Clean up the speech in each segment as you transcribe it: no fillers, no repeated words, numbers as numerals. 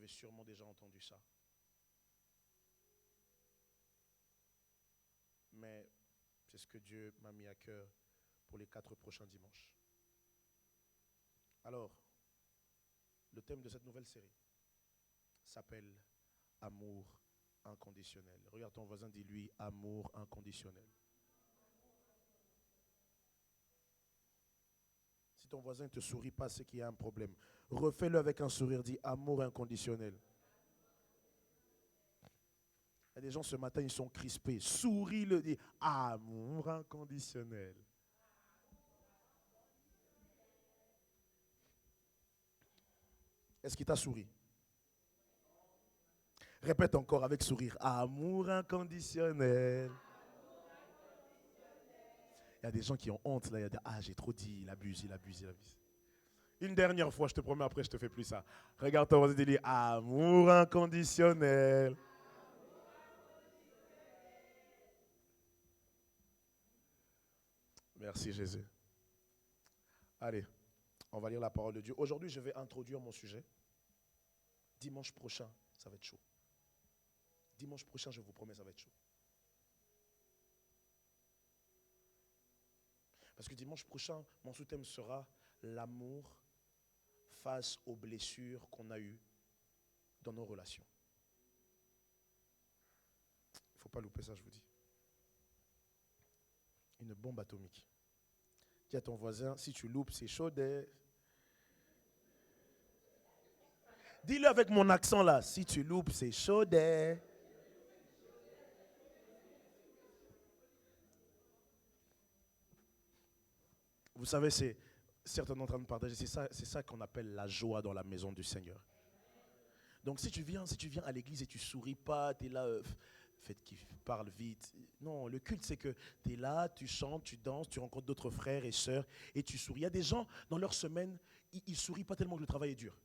sûrement déjà entendu ça. Mais c'est ce que Dieu m'a mis à cœur pour les 4 prochains dimanches. Alors, le thème de cette nouvelle série s'appelle Amour inconditionnel. Regarde ton voisin, dis-lui amour inconditionnel. Si ton voisin ne te sourit pas, c'est qu'il y a un problème. Refais-le avec un sourire, dis amour inconditionnel. Il y a des gens ce matin, ils sont crispés. Souris-le, dis amour inconditionnel. Est-ce qu'il t'a souri? Répète encore avec sourire. Amour inconditionnel. Il y a des gens qui ont honte là. Il y a des, j'ai trop dit, il abuse, il abuse, il abuse. Une dernière fois, je te promets, après je te fais plus ça. Regarde ton voisin et dis amour inconditionnel. Merci Jésus. Allez, on va lire la parole de Dieu. Aujourd'hui, je vais introduire mon sujet. Dimanche prochain, ça va être chaud. Dimanche prochain, je vous promets, ça va être chaud. Parce que dimanche prochain, mon sous-thème sera l'amour face aux blessures qu'on a eues dans nos relations. Il ne faut pas louper ça, je vous dis. Une bombe atomique. Dis à ton voisin, si tu loupes, c'est chaud. Dis-le avec mon accent là, si tu loupes, c'est chaud. Vous savez, c'est certains en train de partager, c'est ça qu'on appelle la joie dans la maison du Seigneur. Donc si tu viens à l'église et tu souris pas, tu es là, faites qui parle vite. Non, le culte c'est que tu es là, tu chantes, tu danses, tu rencontres d'autres frères et sœurs et tu souris. Il y a des gens dans leur semaine, ils sourient pas tellement que le travail est dur.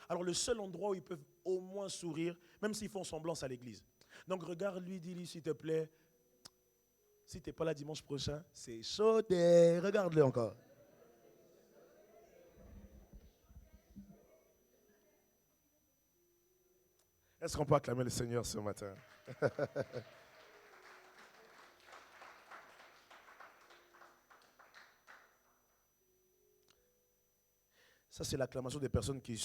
Alors le seul endroit où ils peuvent au moins sourire, même s'ils font semblant, c'est à l'église. Donc regarde-lui, dis-lui s'il te plaît, si tu n'es pas là dimanche prochain, c'est chaud. Regarde-le encore. Est-ce qu'on peut acclamer le Seigneur ce matin? Ça, c'est l'acclamation des personnes qui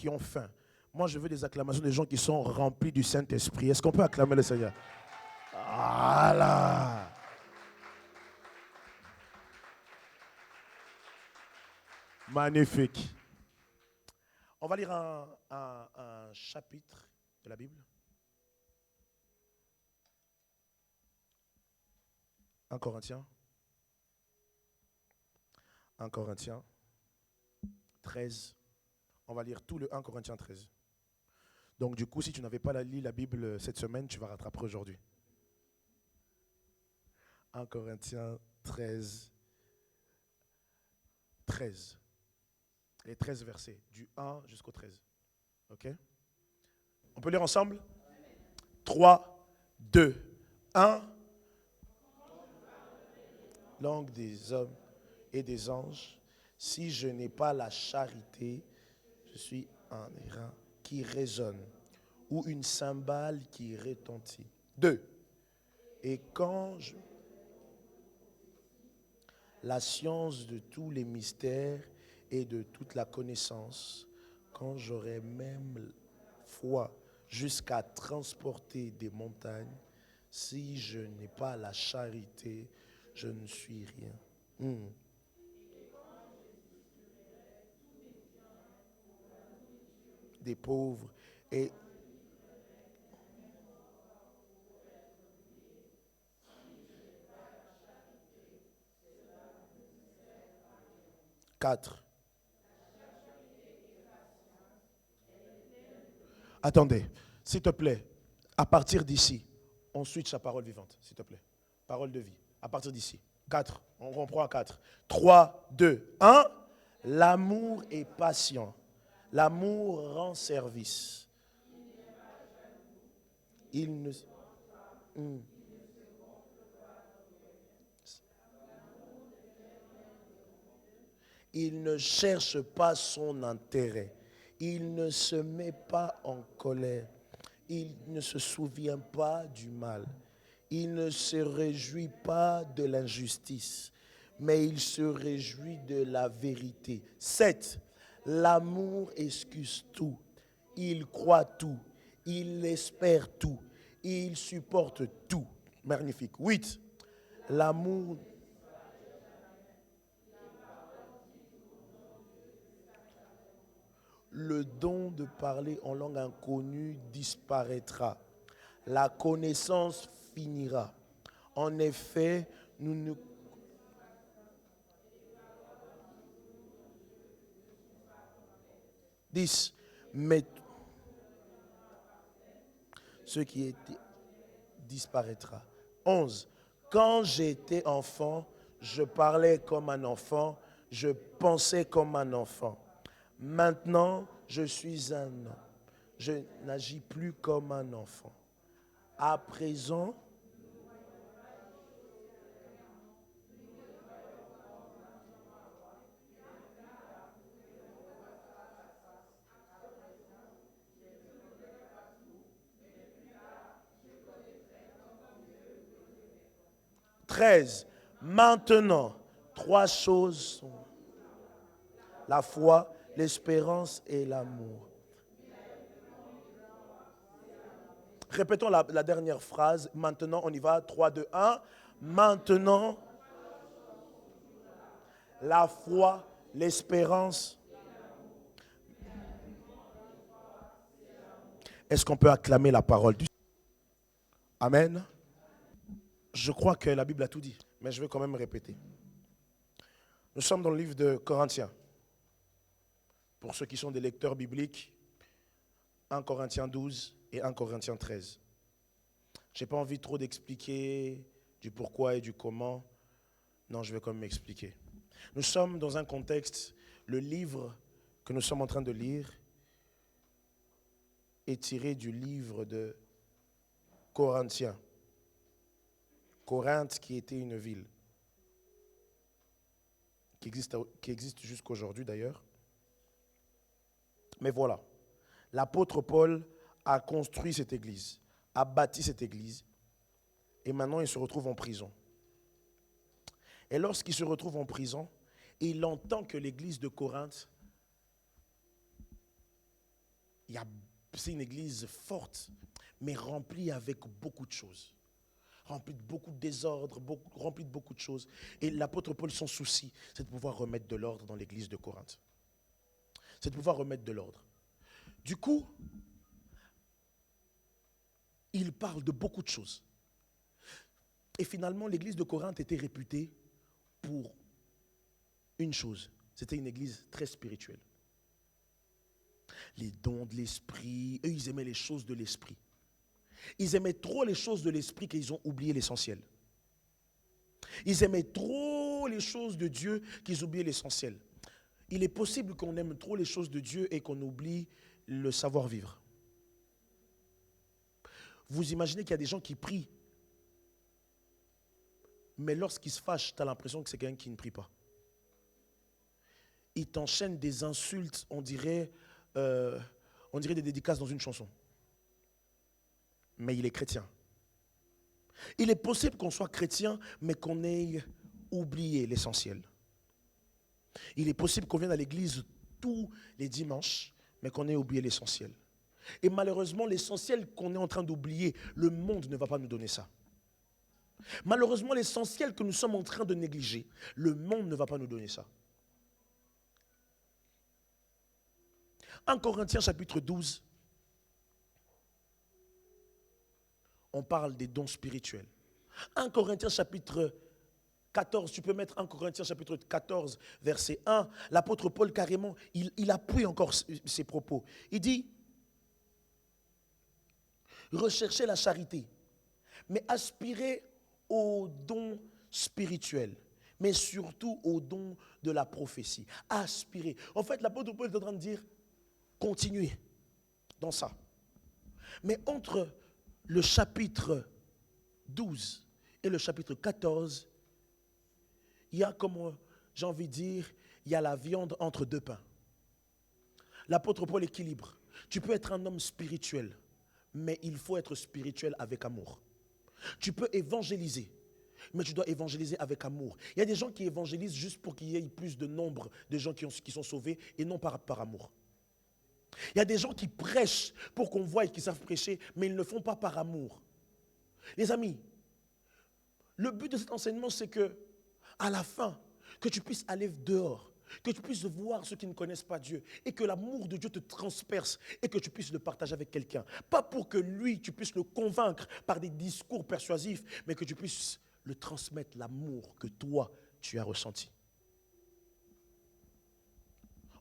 ont faim. Moi, je veux des acclamations des gens qui sont remplis du Saint-Esprit. Est-ce qu'on peut acclamer le Seigneur? Voilà. Magnifique. On va lire un chapitre de la Bible. 1 Corinthiens. 1 Corinthiens 13. On va lire tout le 1 Corinthiens 13. Donc du coup, si tu n'avais pas lu la Bible cette semaine, tu vas rattraper aujourd'hui. 1 Corinthiens 13. 13. Les 13 versets, du 1 jusqu'au 13. Ok? On peut lire ensemble? 3, 2, 1. Langue des hommes et des anges. Si je n'ai pas la charité, je suis un airain qui résonne ou une cymbale qui retentit. 2. Et quand la science de tous les mystères et de toute la connaissance, quand j'aurai même foi jusqu'à transporter des montagnes, si je n'ai pas la charité, je ne suis rien. Des pauvres et 4. Attendez, s'il te plaît, à partir d'ici, on switch à parole vivante, s'il te plaît. Parole de vie, à partir d'ici. 4, on reprend à 4. 3, 2, 1. L'amour est patient. L'amour rend service. Il ne... Il ne cherche pas son intérêt. Il ne se met pas en colère. Il ne se souvient pas du mal. Il ne se réjouit pas de l'injustice, mais il se réjouit de la vérité. 7. L'amour excuse tout. Il croit tout. Il espère tout. Il supporte tout. Magnifique. 8. L'amour. Le don de parler en langue inconnue disparaîtra. La connaissance finira. En effet, nous ne... 10. Mais ce qui était disparaîtra. 11. Quand j'étais enfant, je parlais comme un enfant, je pensais comme un enfant. Maintenant, je suis un homme. Je n'agis plus comme un enfant. À présent, 13. Maintenant, trois choses sont la foi, l'espérance et l'amour. Répétons la dernière phrase. Maintenant, on y va. 3, 2, 1. Maintenant, la foi, l'espérance. Est-ce qu'on peut acclamer la parole du Amen. Je crois que la Bible a tout dit, mais je vais quand même répéter. Nous sommes dans le livre de Corinthiens. Pour ceux qui sont des lecteurs bibliques, 1 Corinthiens 12 et 1 Corinthiens 13. Je n'ai pas envie trop d'expliquer du pourquoi et du comment. Non, je vais quand même m'expliquer. Nous sommes dans un contexte, le livre que nous sommes en train de lire est tiré du livre de Corinthiens. Corinthe qui était une ville, qui existe jusqu'aujourd'hui d'ailleurs. Mais voilà, l'apôtre Paul a construit cette église, a bâti cette église, et maintenant il se retrouve en prison. Et lorsqu'il se retrouve en prison, il entend que l'église de Corinthe, c'est une église forte, mais remplie avec beaucoup de choses. Remplie de beaucoup de désordre, remplie de beaucoup de choses. Et l'apôtre Paul, son souci, c'est de pouvoir remettre de l'ordre dans l'église de Corinthe. C'est de pouvoir remettre de l'ordre. Du coup, il parle de beaucoup de choses. Et finalement, l'église de Corinthe était réputée pour une chose. C'était une église très spirituelle. Les dons de l'esprit, eux, ils aimaient les choses de l'esprit. Ils aimaient trop les choses de l'esprit qu'ils ont oublié l'essentiel. Ils aimaient trop les choses de Dieu qu'ils oubliaient l'essentiel. Il est possible qu'on aime trop les choses de Dieu et qu'on oublie le savoir-vivre. Vous imaginez qu'il y a des gens qui prient, mais lorsqu'ils se fâchent, tu as l'impression que c'est quelqu'un qui ne prie pas. Ils t'enchaînent des insultes, on dirait des dédicaces dans une chanson. Mais il est chrétien. Il est possible qu'on soit chrétien, mais qu'on ait oublié l'essentiel. Il est possible qu'on vienne à l'église tous les dimanches, mais qu'on ait oublié l'essentiel. Et malheureusement, l'essentiel qu'on est en train d'oublier, le monde ne va pas nous donner ça. Malheureusement, l'essentiel que nous sommes en train de négliger, le monde ne va pas nous donner ça. 1 Corinthiens chapitre 12, on parle des dons spirituels. 1 Corinthiens chapitre 14, tu peux mettre 1 Corinthiens chapitre 14, verset 1. L'apôtre Paul, carrément, il appuie encore ses propos. Il dit, recherchez la charité, mais aspirez aux dons spirituels, mais surtout aux dons de la prophétie. Aspirez. En fait, l'apôtre Paul est en train de dire, continuez dans ça. Mais entre le chapitre 12 et le chapitre 14, il y a, comme j'ai envie de dire, il y a la viande entre deux pains. L'apôtre Paul équilibre. Tu peux être un homme spirituel, mais il faut être spirituel avec amour. Tu peux évangéliser, mais tu dois évangéliser avec amour. Il y a des gens qui évangélisent juste pour qu'il y ait plus de nombre de gens qui sont sauvés et non par amour. Il y a des gens qui prêchent pour qu'on voie et qui savent prêcher, mais ils ne le font pas par amour. Les amis, le but de cet enseignement, c'est que, à la fin, que tu puisses aller dehors, que tu puisses voir ceux qui ne connaissent pas Dieu et que l'amour de Dieu te transperce et que tu puisses le partager avec quelqu'un. Pas pour que lui, tu puisses le convaincre par des discours persuasifs, mais que tu puisses le transmettre l'amour que toi, tu as ressenti.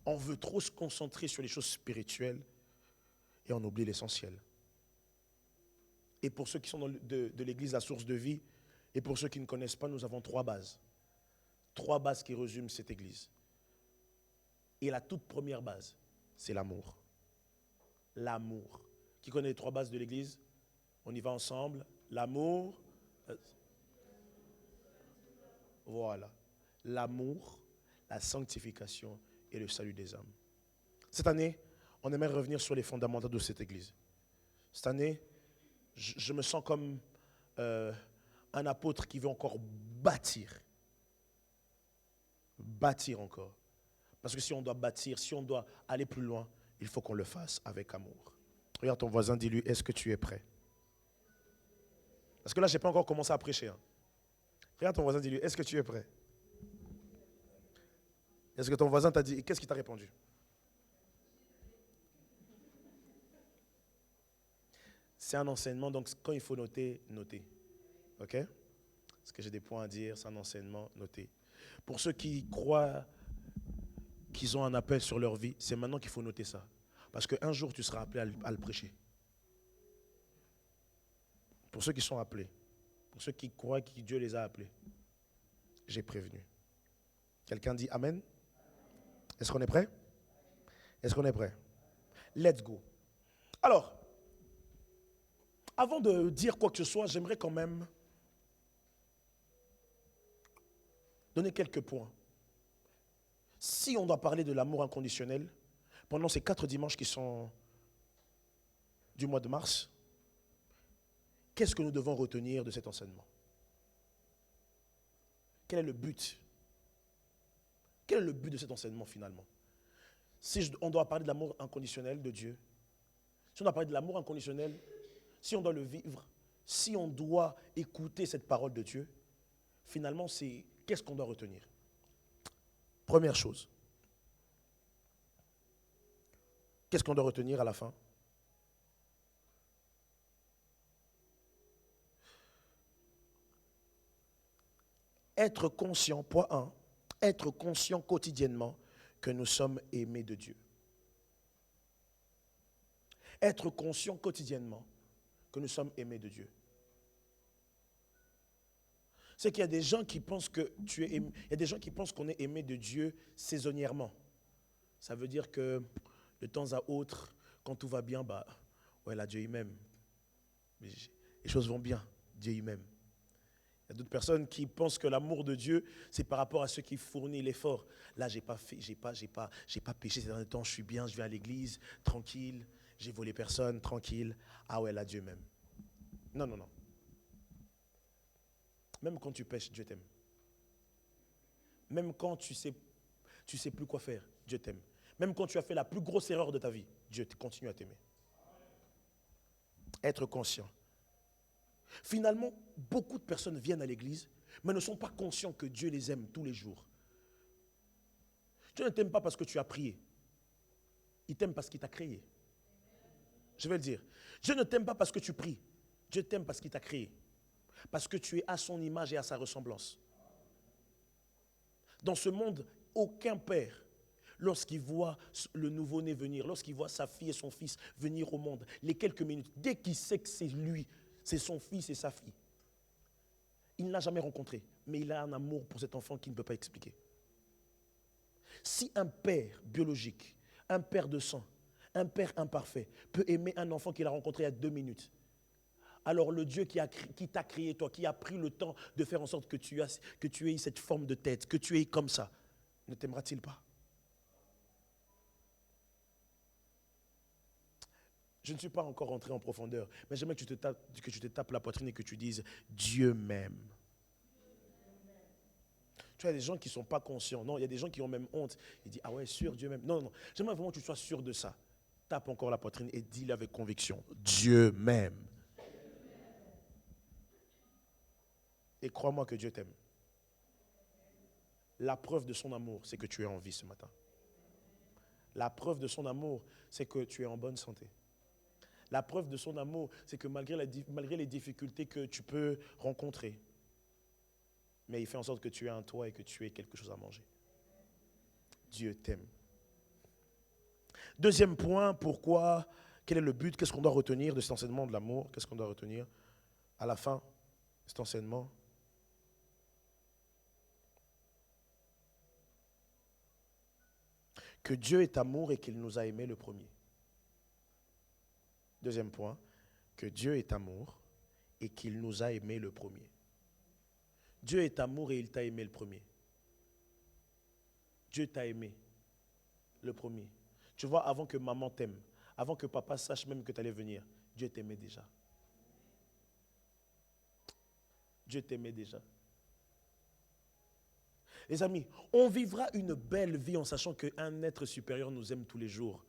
On veut trop se concentrer sur les choses spirituelles et on oublie l'essentiel. Et pour ceux qui sont de l'église La Source de Vie, et pour ceux qui ne connaissent pas, nous avons 3 bases. 3 bases qui résument cette église. Et la toute première base, c'est l'amour. L'amour. Qui connaît les 3 bases de l'église? On y va ensemble. L'amour. Voilà. L'amour, la sanctification et le salut des âmes. Cette année, on aimerait revenir sur les fondamentaux de cette église. Cette année, je me sens comme un apôtre qui veut encore bâtir. Bâtir encore. Parce que si on doit bâtir, si on doit aller plus loin, il faut qu'on le fasse avec amour. Regarde ton voisin, dis-lui, est-ce que tu es prêt? Parce que là, je n'ai pas encore commencé à prêcher. Regarde ton voisin, dis-lui, est-ce que tu es prêt? Est-ce que ton voisin t'a dit, qu'est-ce qu'il t'a répondu? C'est un enseignement, donc quand il faut noter, notez. Ok? Parce que j'ai des points à dire, c'est un enseignement, notez. Pour ceux qui croient qu'ils ont un appel sur leur vie, c'est maintenant qu'il faut noter ça. Parce qu'un jour, tu seras appelé à le prêcher. Pour ceux qui sont appelés, pour ceux qui croient que Dieu les a appelés, j'ai prévenu. Quelqu'un dit Amen? Est-ce qu'on est prêt? Est-ce qu'on est prêt? Let's go. Alors, avant de dire quoi que ce soit, j'aimerais quand même donner quelques points. Si on doit parler de l'amour inconditionnel, pendant ces 4 dimanches qui sont du mois de mars, qu'est-ce que nous devons retenir de cet enseignement? Quel est le but? Quel est le but de cet enseignement finalement? Si on doit parler de l'amour inconditionnel de Dieu, si on doit parler de l'amour inconditionnel, si on doit le vivre, si on doit écouter cette parole de Dieu, finalement, c'est qu'est-ce qu'on doit retenir? Première chose. Qu'est-ce qu'on doit retenir à la fin? Être conscient, point 1, être conscient quotidiennement que nous sommes aimés de Dieu. Être conscient quotidiennement que nous sommes aimés de Dieu. C'est qu'il y a des gens qui pensent que tu es aimé, il y a des gens qui pensent qu'on est aimé de Dieu saisonnièrement. Ça veut dire que de temps à autre, quand tout va bien, ouais là Dieu il m'aime. Les choses vont bien, Dieu il m'aime. Il y a d'autres personnes qui pensent que l'amour de Dieu, c'est par rapport à ceux qui fournissent l'effort. Là, j'ai pas péché ces derniers temps, je suis bien, je vais à l'église, tranquille, j'ai volé personne, tranquille. Ah ouais, là, Dieu m'aime. Non, non, non. Même quand tu pêches, Dieu t'aime. Même quand tu sais plus quoi faire, Dieu t'aime. Même quand tu as fait la plus grosse erreur de ta vie, Dieu continue à t'aimer. Être conscient. Finalement, beaucoup de personnes viennent à l'église, mais ne sont pas conscients que Dieu les aime tous les jours. Dieu ne t'aime pas parce que tu as prié. Il t'aime parce qu'il t'a créé. Je vais le dire. Dieu ne t'aime pas parce que tu pries. Dieu t'aime parce qu'il t'a créé. Parce que tu es à son image et à sa ressemblance. Dans ce monde, aucun père, lorsqu'il voit le nouveau-né venir, lorsqu'il voit sa fille et son fils venir au monde, les quelques minutes, dès qu'il sait que c'est lui, c'est son fils et sa fille, il ne l'a jamais rencontré, mais il a un amour pour cet enfant qu'il ne peut pas expliquer. Si un père biologique, un père de sang, un père imparfait peut aimer un enfant qu'il a rencontré il y a 2 minutes, alors le Dieu qui t'a créé toi, qui a pris le temps de faire en sorte que tu aies cette forme de tête, que tu aies comme ça, ne t'aimera-t-il pas? Je ne suis pas encore rentré en profondeur, mais j'aimerais que tu te tapes la poitrine et que tu dises Dieu m'aime. Tu as des gens qui ne sont pas conscients. Non, il y a des gens qui ont même honte. Ils disent, ah ouais, sûr, Dieu m'aime. Non, non, non. J'aimerais vraiment que tu sois sûr de ça. Tape encore la poitrine et dis-le avec conviction. Dieu m'aime. Et crois-moi que Dieu t'aime. La preuve de son amour, c'est que tu es en vie ce matin. La preuve de son amour, c'est que tu es en bonne santé. La preuve de son amour, c'est que malgré les difficultés que tu peux rencontrer, mais il fait en sorte que tu aies un toit et que tu aies quelque chose à manger. Dieu t'aime. Deuxième point, pourquoi, quel est le but, qu'est-ce qu'on doit retenir de cet enseignement de l'amour? Qu'est-ce qu'on doit retenir à la fin de cet enseignement? Que Dieu est amour et qu'il nous a aimés le premier. Deuxième point, que Dieu est amour et qu'il nous a aimés le premier. Dieu est amour et il t'a aimé le premier. Dieu t'a aimé le premier. Tu vois, avant que maman t'aime, avant que papa sache même que tu allais venir, Dieu t'aimait déjà. Dieu t'aimait déjà. Les amis, on vivra une belle vie en sachant qu'un être supérieur nous aime tous les jours.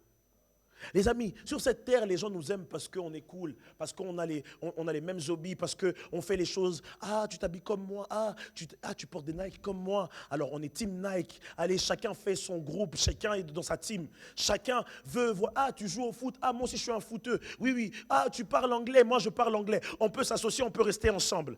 Les amis, sur cette terre, les gens nous aiment parce qu'on est cool, parce qu'on a les mêmes hobbies, parce qu'on fait les choses. Ah, tu t'habilles comme moi. Tu portes des Nike comme moi. Alors, on est team Nike. Allez, chacun fait son groupe. Chacun est dans sa team. Chacun veut voir. Ah, tu joues au foot. Ah, moi aussi, je suis un footeux. Oui, oui. Ah, tu parles anglais. Moi, je parle anglais. On peut s'associer, on peut rester ensemble.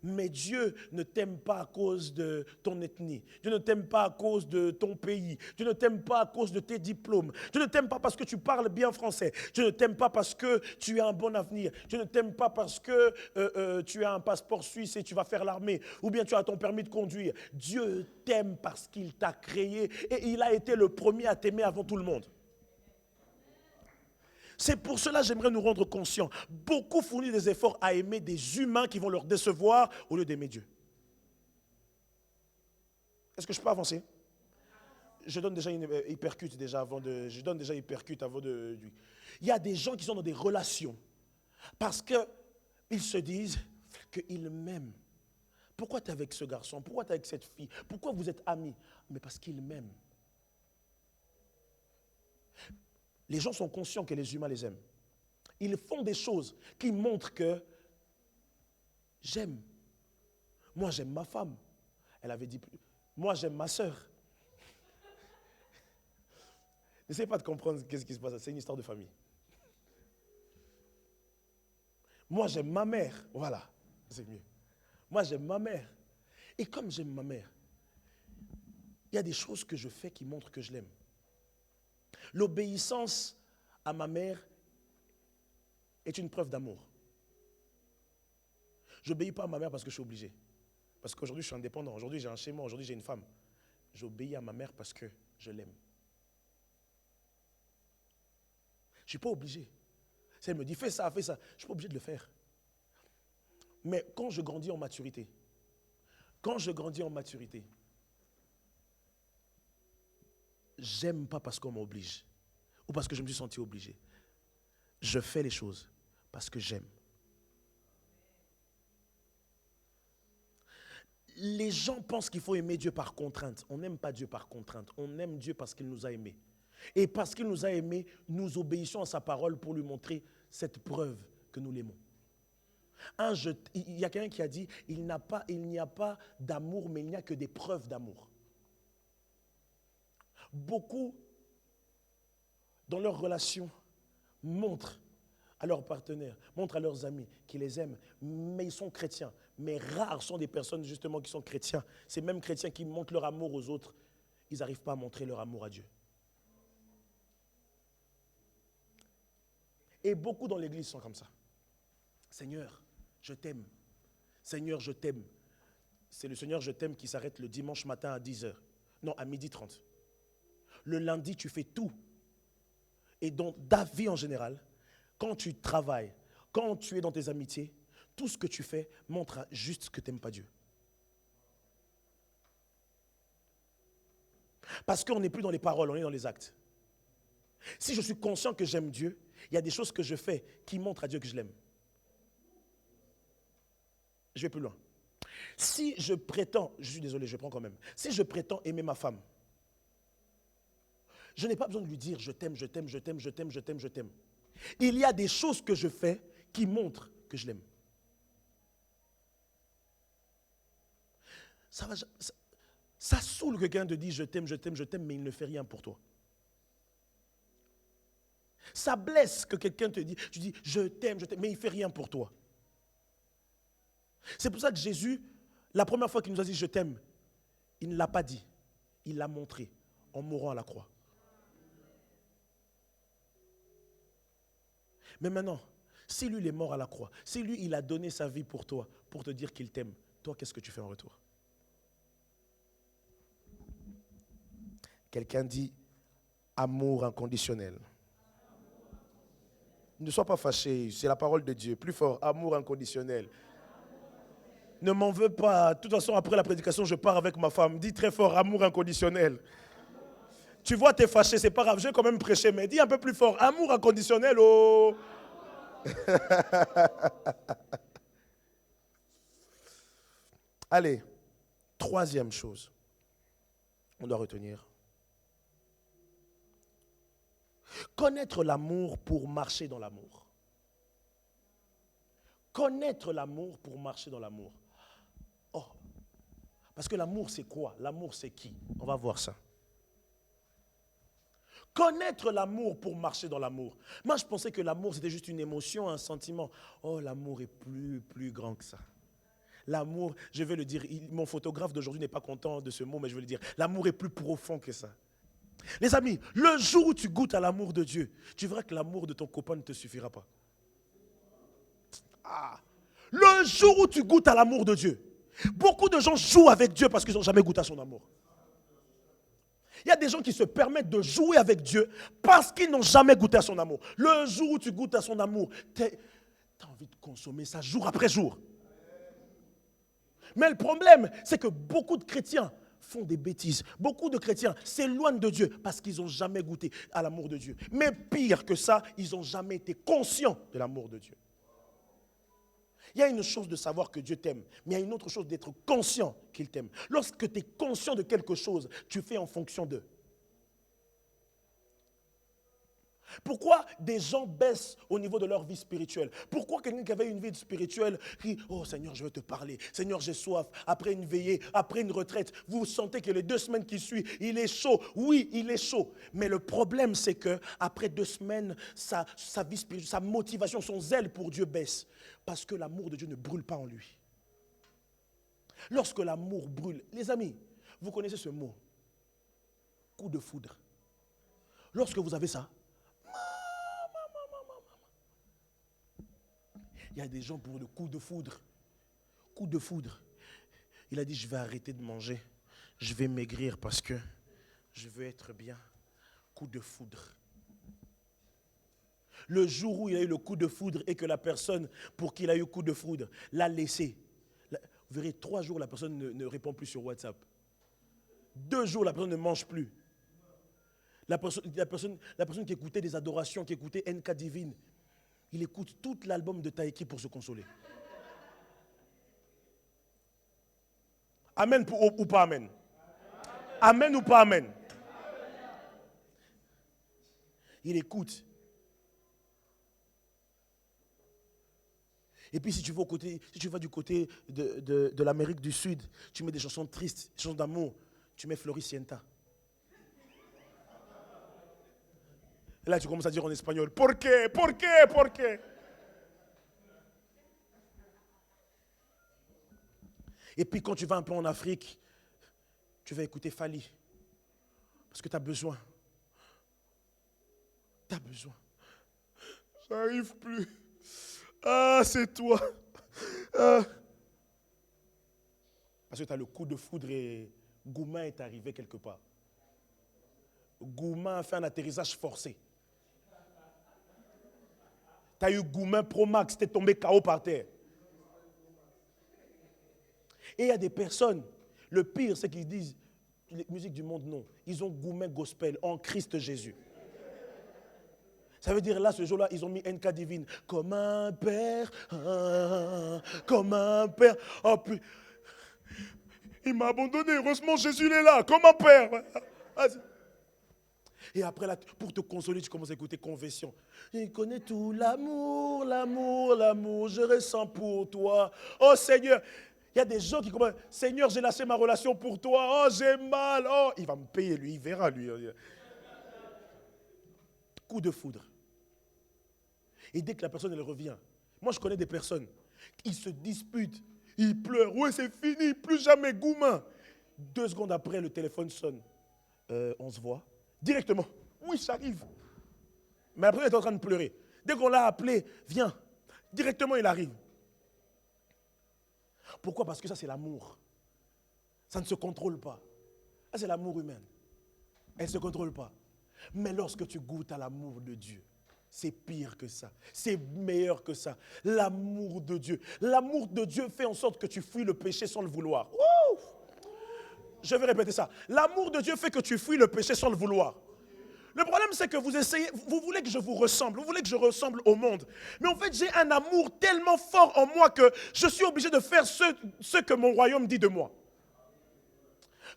Mais Dieu ne t'aime pas à cause de ton ethnie. Dieu ne t'aime pas à cause de ton pays. Dieu ne t'aime pas à cause de tes diplômes. Dieu ne t'aime pas parce que tu parles bien français. Dieu ne t'aime pas parce que tu as un bon avenir. Dieu ne t'aime pas parce que tu as un passeport suisse et tu vas faire l'armée. Ou bien tu as ton permis de conduire. Dieu t'aime parce qu'il t'a créé et il a été le premier à t'aimer avant tout le monde. C'est pour cela que j'aimerais nous rendre conscients. Beaucoup fournissent des efforts à aimer des humains qui vont leur décevoir au lieu d'aimer Dieu. Est-ce que je peux avancer? Je donne déjà une hypercute avant de. Il y a des gens qui sont dans des relations parce qu'ils se disent qu'ils m'aiment. Pourquoi tu es avec ce garçon? Pourquoi tu es avec cette fille? Pourquoi vous êtes amis? Mais parce qu'ils m'aiment. Les gens sont conscients que les humains les aiment. Ils font des choses qui montrent que j'aime. Moi, j'aime ma femme. Elle avait dit, moi, j'aime ma soeur. N'essayez pas de comprendre qu'est-ce qui se passe. C'est une histoire de famille. Moi, j'aime ma mère. Voilà, c'est mieux. Moi, j'aime ma mère. Et comme j'aime ma mère, il y a des choses que je fais qui montrent que je l'aime. L'obéissance à ma mère est une preuve d'amour. Je n'obéis pas à ma mère parce que je suis obligé. Parce qu'aujourd'hui, je suis indépendant. Aujourd'hui, j'ai un chez moi. Aujourd'hui, j'ai une femme. J'obéis à ma mère parce que je l'aime. Je ne suis pas obligé. Si elle me dit, fais ça, je ne suis pas obligé de le faire. Mais quand je grandis en maturité, j'aime pas parce qu'on m'oblige ou parce que je me suis senti obligé. Je fais les choses parce que j'aime. Les gens pensent qu'il faut aimer Dieu par contrainte. On n'aime pas Dieu par contrainte. On aime Dieu parce qu'il nous a aimés. Et parce qu'il nous a aimés, nous obéissons à sa parole pour lui montrer cette preuve que nous l'aimons. Il y a quelqu'un qui a dit, il n'y a pas d'amour, mais il n'y a que des preuves d'amour. Beaucoup, dans leurs relations, montrent à leurs partenaires, montrent à leurs amis qu'ils les aiment, mais ils sont chrétiens. Mais rares sont des personnes justement qui sont chrétiens. Ces mêmes chrétiens qui montrent leur amour aux autres, ils n'arrivent pas à montrer leur amour à Dieu. Et beaucoup dans l'église sont comme ça. Seigneur, je t'aime. Seigneur, je t'aime. C'est le Seigneur, je t'aime qui s'arrête le dimanche matin à 10h. Non, à 12h30. Le lundi, tu fais tout. Et dans ta vie en général, quand tu travailles, quand tu es dans tes amitiés, tout ce que tu fais montre juste que tu n'aimes pas Dieu. Parce qu'on n'est plus dans les paroles, on est dans les actes. Si je suis conscient que j'aime Dieu, Il y a des choses que je fais qui montrent à Dieu que je l'aime. Je vais plus loin. Si je prétends, je suis désolé, je prends quand même. Si je prétends aimer ma femme, je n'ai pas besoin de lui dire je t'aime, je t'aime, je t'aime, je t'aime, je t'aime, je t'aime. Il y a des choses que je fais qui montrent que je l'aime. Ça saoule que quelqu'un te dise je t'aime, je t'aime, je t'aime, mais il ne fait rien pour toi. Ça blesse que quelqu'un te dise, tu dis je t'aime, mais il ne fait rien pour toi. C'est pour ça que Jésus, la première fois qu'il nous a dit je t'aime, il ne l'a pas dit, il l'a montré en mourant à la croix. Mais maintenant, si lui il est mort à la croix, si lui il a donné sa vie pour toi, pour te dire qu'il t'aime, toi qu'est-ce que tu fais en retour? Quelqu'un dit amour inconditionnel. Ne sois pas fâché, c'est la parole de Dieu. Plus fort, amour inconditionnel. Ne m'en veux pas. De toute façon, après la prédication, je pars avec ma femme. Dis très fort, amour inconditionnel. Tu vois, tu es fâché, c'est pas grave. Je vais quand même prêcher, mais dis un peu plus fort, amour inconditionnel. Oh. Allez, troisième chose. On doit retenir. Connaître l'amour pour marcher dans l'amour. Connaître l'amour pour marcher dans l'amour. Oh, parce que l'amour c'est quoi? L'amour c'est qui? On va voir ça. Connaître l'amour pour marcher dans l'amour. Moi je pensais que l'amour c'était juste une émotion, un sentiment. Oh, l'amour est plus grand que ça. L'amour, je vais le dire, mon photographe d'aujourd'hui n'est pas content de ce mot, mais je vais le dire. L'amour est plus profond que ça. Les amis, le jour où tu goûtes à l'amour de Dieu, tu verras que l'amour de ton copain ne te suffira pas. Ah, le jour où tu goûtes à l'amour de Dieu, beaucoup de gens jouent avec Dieu parce qu'ils n'ont jamais goûté à son amour. Il y a des gens qui se permettent de jouer avec Dieu parce qu'ils n'ont jamais goûté à son amour. Le jour où tu goûtes à son amour, tu as envie de consommer ça jour après jour. Mais le problème, c'est que beaucoup de chrétiens font des bêtises. Beaucoup de chrétiens s'éloignent de Dieu parce qu'ils n'ont jamais goûté à l'amour de Dieu. Mais pire que ça, ils n'ont jamais été conscients de l'amour de Dieu. Il y a une chose de savoir que Dieu t'aime, mais il y a une autre chose d'être conscient qu'il t'aime. Lorsque tu es conscient de quelque chose, tu fais en fonction d'eux. Pourquoi des gens baissent au niveau de leur vie spirituelle? Pourquoi quelqu'un qui avait une vie spirituelle crie « Oh Seigneur, je veux te parler. Seigneur, j'ai soif. » Après une veillée, après une retraite, vous sentez que les 2 semaines qui suivent, il est chaud. Oui, il est chaud. Mais le problème, c'est qu'après 2 semaines, sa vie spirituelle, sa motivation, son zèle pour Dieu baisse. Parce que l'amour de Dieu ne brûle pas en lui. Lorsque l'amour brûle, les amis, vous connaissez ce mot, coup de foudre. Lorsque vous avez ça, il y a des gens pour le coup de foudre. Coup de foudre. Il a dit, je vais arrêter de manger. Je vais maigrir parce que je veux être bien. Coup de foudre. Le jour où il a eu le coup de foudre et que la personne pour qui il a eu le coup de foudre l'a laissé, vous verrez 3 jours, la personne ne répond plus sur WhatsApp. 2 jours, la personne ne mange plus. La personne qui écoutait des adorations, qui écoutait NK Divine, il écoute tout l'album de Taïki pour se consoler. Amen ou pas amen? Amen ou pas amen? Il écoute. Et puis si tu vas du côté de l'Amérique du Sud, tu mets des chansons tristes, des chansons d'amour, tu mets Floricienta. Et là tu commences à dire en espagnol, ¿por qué? ¿Por qué? ¿Por qué? Et puis quand tu vas un peu en Afrique, tu vas écouter Fali. Parce que tu as besoin. Tu as besoin. J'arrive plus. Ah, c'est toi. Ah. Parce que tu as le coup de foudre et Gouma est arrivé quelque part. Gouma a fait un atterrissage forcé. Tu as eu Gouma Pro Max, tu es tombé KO par terre. Et il y a des personnes, le pire c'est qu'ils disent, les musiques du monde non, ils ont Gouma Gospel en Christ Jésus. Ça veut dire là, ce jour-là, ils ont mis NK Divine. Comme un père, comme un père. Oh, puis, il m'a abandonné. Heureusement, Jésus il est là, comme un père. Et après, là, pour te consoler, tu commences à écouter Confession. Il connaît tout l'amour, l'amour, l'amour, je ressens pour toi. Oh Seigneur, il y a des gens qui commencent, Seigneur, j'ai lâché ma relation pour toi. Oh, j'ai mal. Oh, il va me payer, lui, il verra, lui. Coup de foudre. Et dès que la personne, elle revient. Moi, je connais des personnes, ils se disputent, ils pleurent. Ouais, c'est fini, plus jamais Goumin. 2 secondes après, le téléphone sonne. On se voit. Directement. Oui, j'arrive. Mais après, il est en train de pleurer. Dès qu'on l'a appelé, viens. Directement, il arrive. Pourquoi? Parce que ça, c'est l'amour. Ça ne se contrôle pas. Ça, c'est l'amour humain. Elle ne se contrôle pas. Mais lorsque tu goûtes à l'amour de Dieu, c'est pire que ça. C'est meilleur que ça. L'amour de Dieu. L'amour de Dieu fait en sorte que tu fuis le péché sans le vouloir. Ouh! Je vais répéter ça. L'amour de Dieu fait que tu fuis le péché sans le vouloir. Le problème, c'est que vous voulez que je vous ressemble, vous voulez que je ressemble au monde. Mais en fait, j'ai un amour tellement fort en moi que je suis obligé de faire ce que mon royaume dit de moi.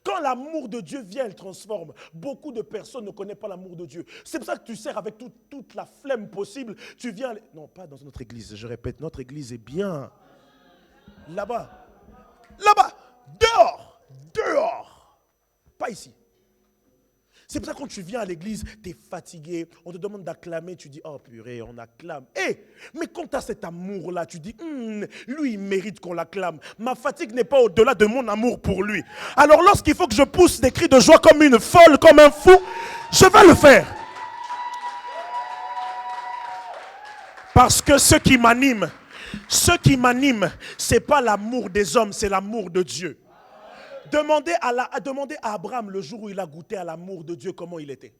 Quand l'amour de Dieu vient, il transforme. Beaucoup de personnes ne connaissent pas l'amour de Dieu. C'est pour ça que tu sers avec toute la flemme possible. Tu viens... Non, pas dans notre église, je répète, notre église est bien. Là-bas. Là-bas. Dehors. Dehors. Pas ici. C'est pour ça que quand tu viens à l'église, tu es fatigué, on te demande d'acclamer, tu dis, oh purée, on acclame. Mais quand tu as cet amour-là, tu dis, lui, il mérite qu'on l'acclame. Ma fatigue n'est pas au-delà de mon amour pour lui. Alors lorsqu'il faut que je pousse des cris de joie comme une folle, comme un fou, je vais le faire. Parce que ce qui m'anime, ce n'est pas l'amour des hommes, c'est l'amour de Dieu. Demandez à Abraham le jour où il a goûté à l'amour de Dieu, comment il était.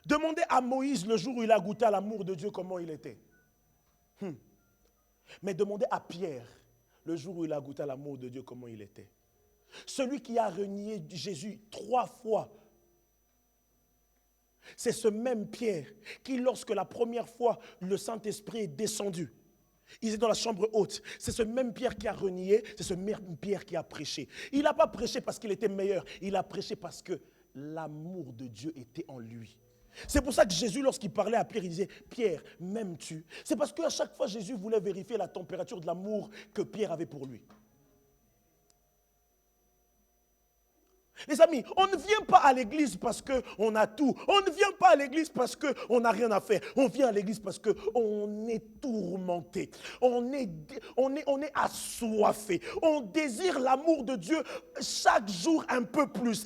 Demandez à Moïse le jour où il a goûté à l'amour de Dieu, comment il était. Mais demandez à Pierre le jour où il a goûté à l'amour de Dieu, comment il était. Celui qui a renié Jésus 3 fois, c'est ce même Pierre qui, lorsque la première fois le Saint-Esprit est descendu, ils étaient dans la chambre haute. C'est ce même Pierre qui a renié, c'est ce même Pierre qui a prêché. Il n'a pas prêché parce qu'il était meilleur, il a prêché parce que l'amour de Dieu était en lui. C'est pour ça que Jésus, lorsqu'il parlait à Pierre, il disait, Pierre, m'aimes-tu? C'est parce qu'à chaque fois, Jésus voulait vérifier la température de l'amour que Pierre avait pour lui. Les amis, on ne vient pas à l'église parce qu'on a tout. On ne vient pas à l'église parce qu'on n'a rien à faire. On vient à l'église parce qu'on est tourmenté. On est assoiffé. On désire l'amour de Dieu chaque jour un peu plus.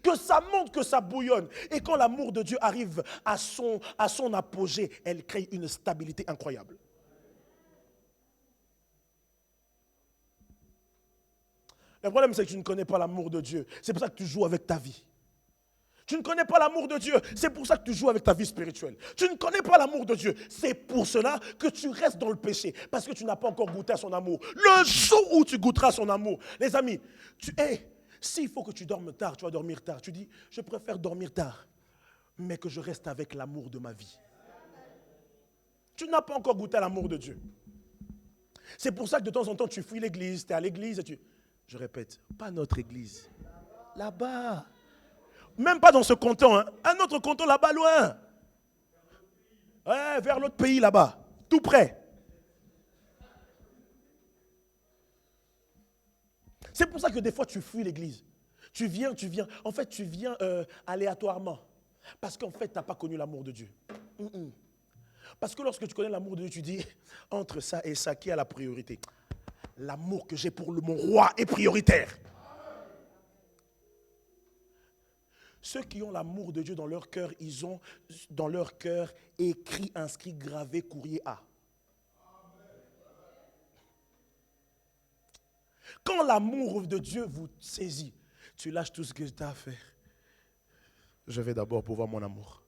Que ça monte, que ça bouillonne. Et quand l'amour de Dieu arrive à son apogée, elle crée une stabilité incroyable. Le problème, c'est que tu ne connais pas l'amour de Dieu. C'est pour ça que tu joues avec ta vie. Tu ne connais pas l'amour de Dieu. C'est pour ça que tu joues avec ta vie spirituelle. Tu ne connais pas l'amour de Dieu. C'est pour cela que tu restes dans le péché. Parce que tu n'as pas encore goûté à son amour. Le jour où tu goûteras son amour. Les amis, s'il faut que tu dormes tard, tu vas dormir tard. Tu dis, je préfère dormir tard, mais que je reste avec l'amour de ma vie. Tu n'as pas encore goûté à l'amour de Dieu. C'est pour ça que de temps en temps, tu fuis l'église. Tu es à l'église et tu... Je répète, pas notre église. Là-bas. Même pas dans ce canton. Un autre canton là-bas, loin. Ouais, vers l'autre pays là-bas. Tout près. C'est pour ça que des fois, tu fuis l'église. Tu viens. En fait, tu viens aléatoirement. Parce qu'en fait, tu n'as pas connu l'amour de Dieu. Parce que lorsque tu connais l'amour de Dieu, tu dis, entre ça et ça, qui a la priorité? L'amour que j'ai pour mon roi est prioritaire. Ceux qui ont l'amour de Dieu dans leur cœur, ils ont dans leur cœur écrit, inscrit, gravé, courrier A. Quand l'amour de Dieu vous saisit, tu lâches tout ce que tu as à faire. Je vais d'abord pouvoir mon amour.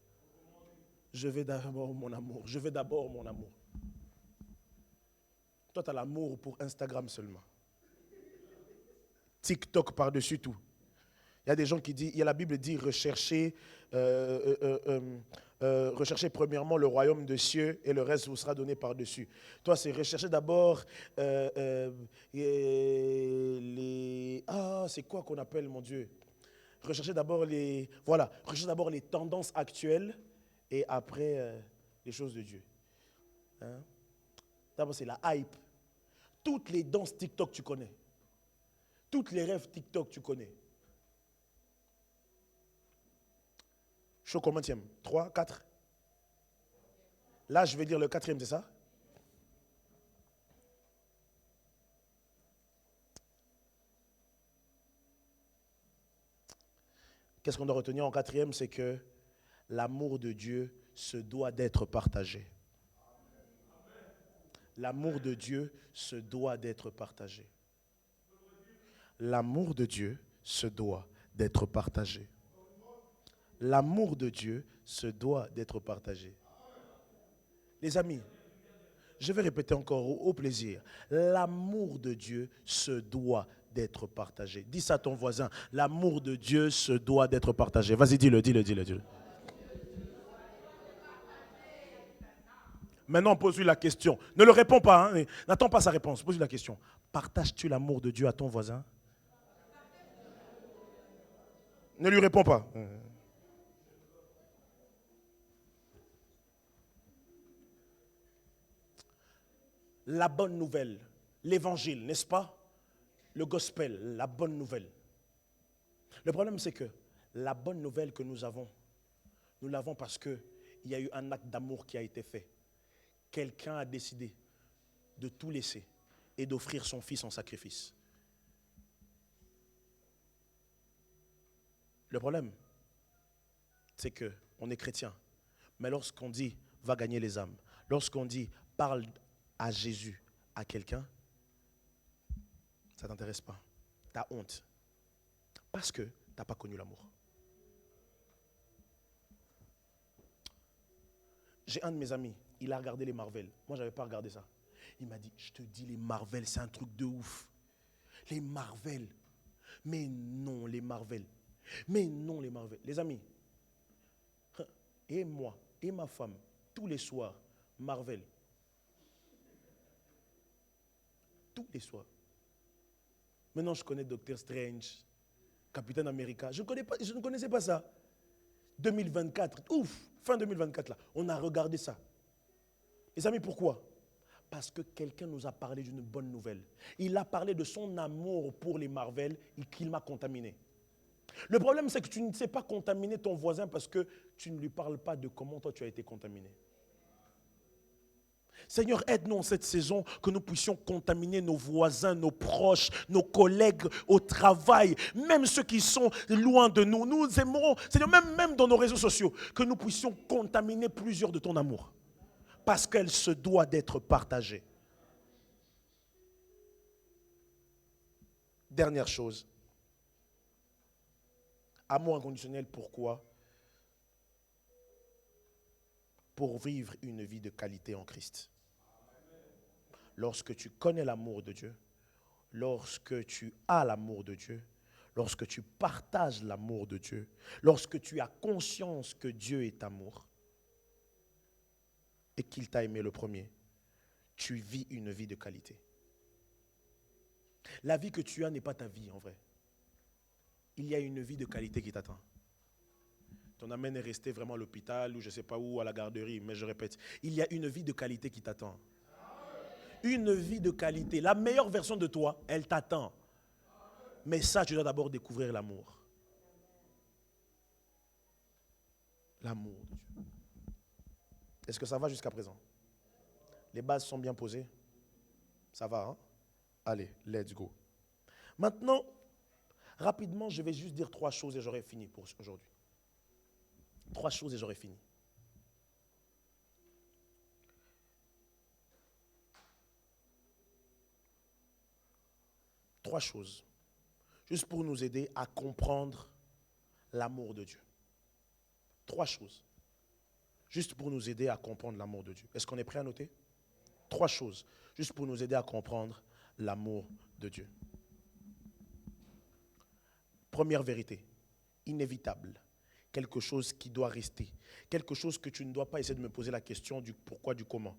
Je vais d'abord mon amour. Toi, tu as l'amour pour Instagram seulement. TikTok par-dessus tout. Il y a des gens qui disent, il y a la Bible dit recherchez premièrement le royaume des cieux et le reste vous sera donné par-dessus. Toi, c'est rechercher d'abord c'est quoi qu'on appelle, mon Dieu? Rechercher d'abord rechercher d'abord les tendances actuelles et après les choses de Dieu. Hein? D'abord, c'est la hype. Toutes les danses TikTok, tu connais. Toutes les rêves TikTok, tu connais. Je suis au combienième? 3, 4? Là, je vais dire le 4e, c'est ça? Qu'est-ce qu'on doit retenir en 4e? C'est que l'amour de Dieu se doit d'être partagé. L'amour de Dieu se doit d'être partagé. L'amour de Dieu se doit d'être partagé. L'amour de Dieu se doit d'être partagé. Les amis, je vais répéter encore au plaisir. L'amour de Dieu se doit d'être partagé. Dis ça à ton voisin. L'amour de Dieu se doit d'être partagé. Vas-y, dis-le. Maintenant, pose-lui la question. Ne le réponds pas. Hein. N'attends pas sa réponse. Pose-lui la question. Partages-tu l'amour de Dieu à ton voisin? Ne lui réponds pas. La bonne nouvelle, l'évangile, n'est-ce pas? Le gospel, la bonne nouvelle. Le problème, c'est que la bonne nouvelle que nous l'avons parce qu'il y a eu un acte d'amour qui a été fait. Quelqu'un a décidé de tout laisser et d'offrir son fils en sacrifice. Le problème, c'est qu'on est chrétien. Mais lorsqu'on dit va gagner les âmes, lorsqu'on dit parle à Jésus à quelqu'un, ça ne t'intéresse pas. Tu as honte. Parce que tu n'as pas connu l'amour. J'ai un de mes amis, il a regardé les Marvel. Moi, je n'avais pas regardé ça. Il m'a dit, je te dis, les Marvel, c'est un truc de ouf. Les Marvel. Mais non, les Marvel. Mais non, les Marvel. Les amis, et moi, et ma femme, tous les soirs, Marvel. Tous les soirs. Maintenant, je connais Doctor Strange, Capitaine America. Je ne connaissais pas ça. 2024, ouf, fin 2024, là, on a regardé ça. Les amis, pourquoi? Parce que quelqu'un nous a parlé d'une bonne nouvelle. Il a parlé de son amour pour les Marvel et qu'il m'a contaminé. Le problème, c'est que tu ne sais pas contaminer ton voisin parce que tu ne lui parles pas de comment toi tu as été contaminé. Seigneur, aide-nous en cette saison que nous puissions contaminer nos voisins, nos proches, nos collègues au travail, même ceux qui sont loin de nous. Nous aimerons, Seigneur, même dans nos réseaux sociaux, que nous puissions contaminer plusieurs de ton amour. Parce qu'elle se doit d'être partagée. Dernière chose. Amour inconditionnel, pourquoi? Pour vivre une vie de qualité en Christ. Lorsque tu connais l'amour de Dieu, lorsque tu as l'amour de Dieu, lorsque tu partages l'amour de Dieu, lorsque tu as conscience que Dieu est amour et qu'il t'a aimé le premier, tu vis une vie de qualité. La vie que tu as n'est pas ta vie en vrai. Il y a une vie de qualité qui t'attend. Ton amène est resté vraiment à l'hôpital ou je ne sais pas où, à la garderie, mais je répète, il y a une vie de qualité qui t'attend. Une vie de qualité. La meilleure version de toi, elle t'attend. Mais ça, tu dois d'abord découvrir l'amour. L'amour de Dieu. Est-ce que ça va jusqu'à présent? Les bases sont bien posées? Ça va, hein? Allez, let's go. Maintenant, rapidement, je vais juste dire 3 choses et j'aurai fini pour aujourd'hui. 3 choses et j'aurai fini. Trois choses, juste pour nous aider à comprendre l'amour de Dieu. 3 choses, juste pour nous aider à comprendre l'amour de Dieu. Est-ce qu'on est prêt à noter? 3 choses, juste pour nous aider à comprendre l'amour de Dieu. Première vérité, inévitable, quelque chose qui doit rester, quelque chose que tu ne dois pas essayer de me poser la question du pourquoi, du comment.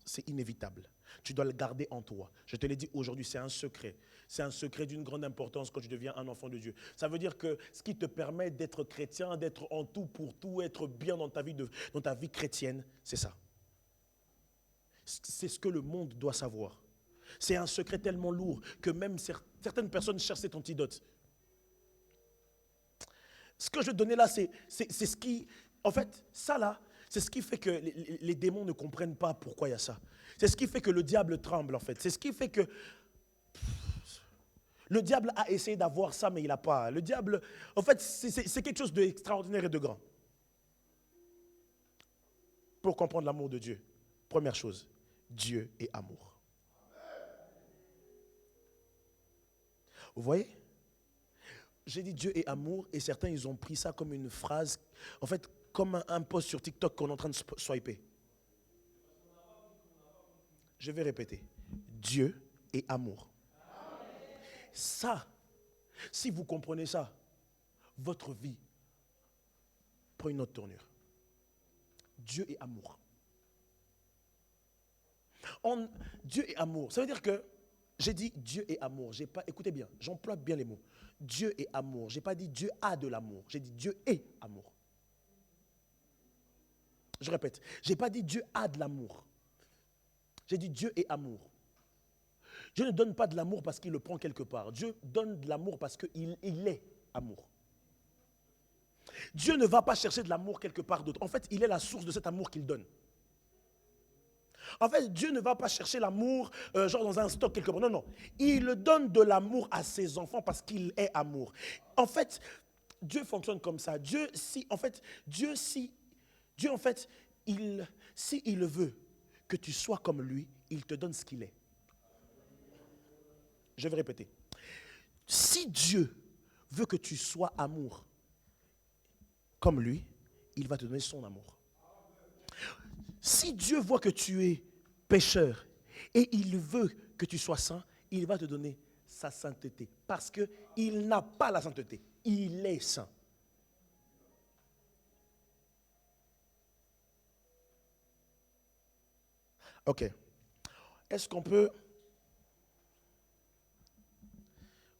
C'est inévitable. Tu dois le garder en toi. Je te l'ai dit aujourd'hui, c'est un secret. C'est un secret d'une grande importance quand tu deviens un enfant de Dieu. Ça veut dire que ce qui te permet d'être chrétien, d'être en tout pour tout, être bien dans ta vie chrétienne, c'est ça. C'est ce que le monde doit savoir. C'est un secret tellement lourd que même certaines personnes cherchent cet antidote. Ce que je vais te donner là, c'est ce qui... En fait, ça là, c'est ce qui fait que les démons ne comprennent pas pourquoi il y a ça. C'est ce qui fait que le diable tremble, en fait. C'est ce qui fait que... Le diable a essayé d'avoir ça, mais il n'a pas. Le diable, en fait, c'est quelque chose d'extraordinaire et de grand. Pour comprendre l'amour de Dieu, première chose, Dieu est amour. Vous voyez? J'ai dit Dieu est amour et certains, ils ont pris ça comme une phrase, en fait, comme un post sur TikTok qu'on est en train de swiper. Je vais répéter. Dieu est amour. Ça, si vous comprenez ça, votre vie prend une autre tournure. Dieu est amour. Dieu est amour. Ça veut dire que j'ai dit Dieu est amour. J'ai pas, écoutez bien, j'emploie bien les mots. Dieu est amour. Je n'ai pas dit Dieu a de l'amour. J'ai dit Dieu est amour. Je répète, je n'ai pas dit Dieu a de l'amour. J'ai dit Dieu est amour. Dieu ne donne pas de l'amour parce qu'il le prend quelque part. Dieu donne de l'amour parce qu'il est amour. Dieu ne va pas chercher de l'amour quelque part d'autre. En fait, il est la source de cet amour qu'il donne. En fait, Dieu ne va pas chercher l'amour genre dans un stock quelque part. Non, non. Il donne de l'amour à ses enfants parce qu'il est amour. En fait, Dieu fonctionne comme ça. Dieu, si il veut que tu sois comme lui, il te donne ce qu'il est. Je vais répéter. Si Dieu veut que tu sois amour comme lui, il va te donner son amour. Si Dieu voit que tu es pécheur et il veut que tu sois saint, il va te donner sa sainteté. Parce qu'il n'a pas la sainteté. Il est saint. Ok. Est-ce qu'on peut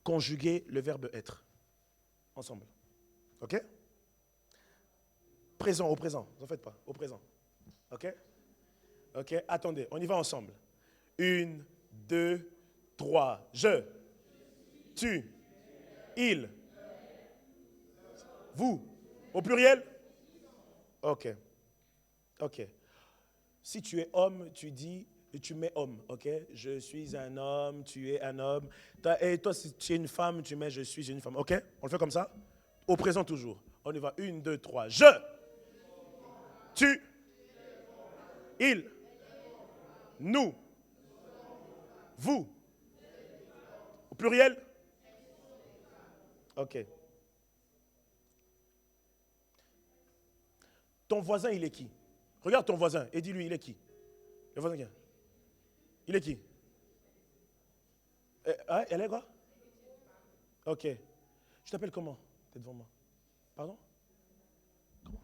conjuguer le verbe être ensemble? Ok? Présent, au présent. Ne vous en faites pas. Au présent. Ok? Ok? Attendez, on y va ensemble. 1, 2, 3. Je. Tu. Il. Vous. Au pluriel? Ok. Ok. Si tu es homme, tu mets homme, ok? Je suis un homme, tu es un homme. Et toi, si tu es une femme, tu mets je suis une femme, ok? On le fait comme ça? Au présent toujours. On y va. 1, 2, 3. Je. Tu. Il. Nous. Vous. Au pluriel? Ok. Ton voisin, il est qui? Regarde ton voisin et dis-lui, il est qui? Le voisin qui est? Il est qui? Elle est quoi? Ok. Je t'appelle comment? Tu es devant moi. Pardon? Comment?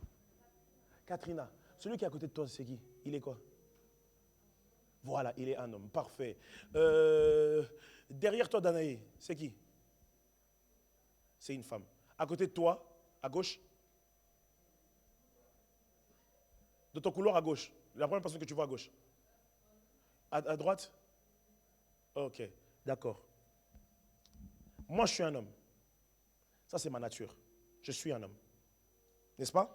Katrina. Celui qui est à côté de toi, c'est qui? Il est quoi? Voilà, il est un homme. Parfait. Derrière toi, Danaï, c'est qui? C'est une femme. À côté de toi, à gauche? De ton couloir à gauche. La première personne que tu vois à gauche. À droite? Ok, d'accord. Moi, je suis un homme. Ça, c'est ma nature. Je suis un homme. N'est-ce pas?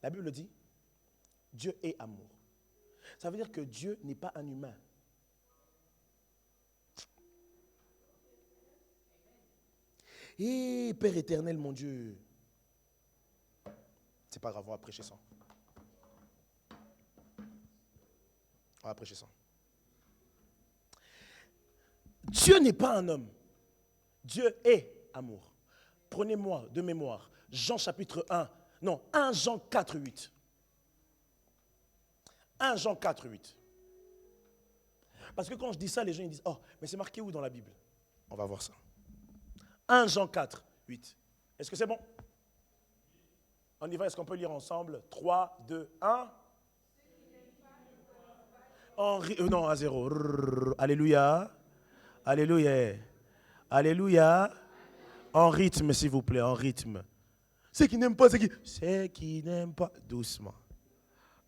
La Bible dit, Dieu est amour. Ça veut dire que Dieu n'est pas un humain. Et Père éternel, mon Dieu. C'est pas grave, on va prêcher ça. On va prêcher ça. Dieu n'est pas un homme. Dieu est amour. Prenez-moi de mémoire Jean chapitre 1. Non, 1 Jean 4, 8. 1 Jean 4, 8. Parce que quand je dis ça, les gens ils disent, oh, mais c'est marqué où dans la Bible? On va voir ça. 1 Jean 4, 8. Est-ce que c'est bon? On y va, est-ce qu'on peut lire ensemble? 3, 2, 1. Non, à zéro. Alléluia. Alléluia. Alléluia. En rythme, s'il vous plaît, en rythme. Ceux qui n'aiment pas, ceux qui n'aiment pas. Doucement.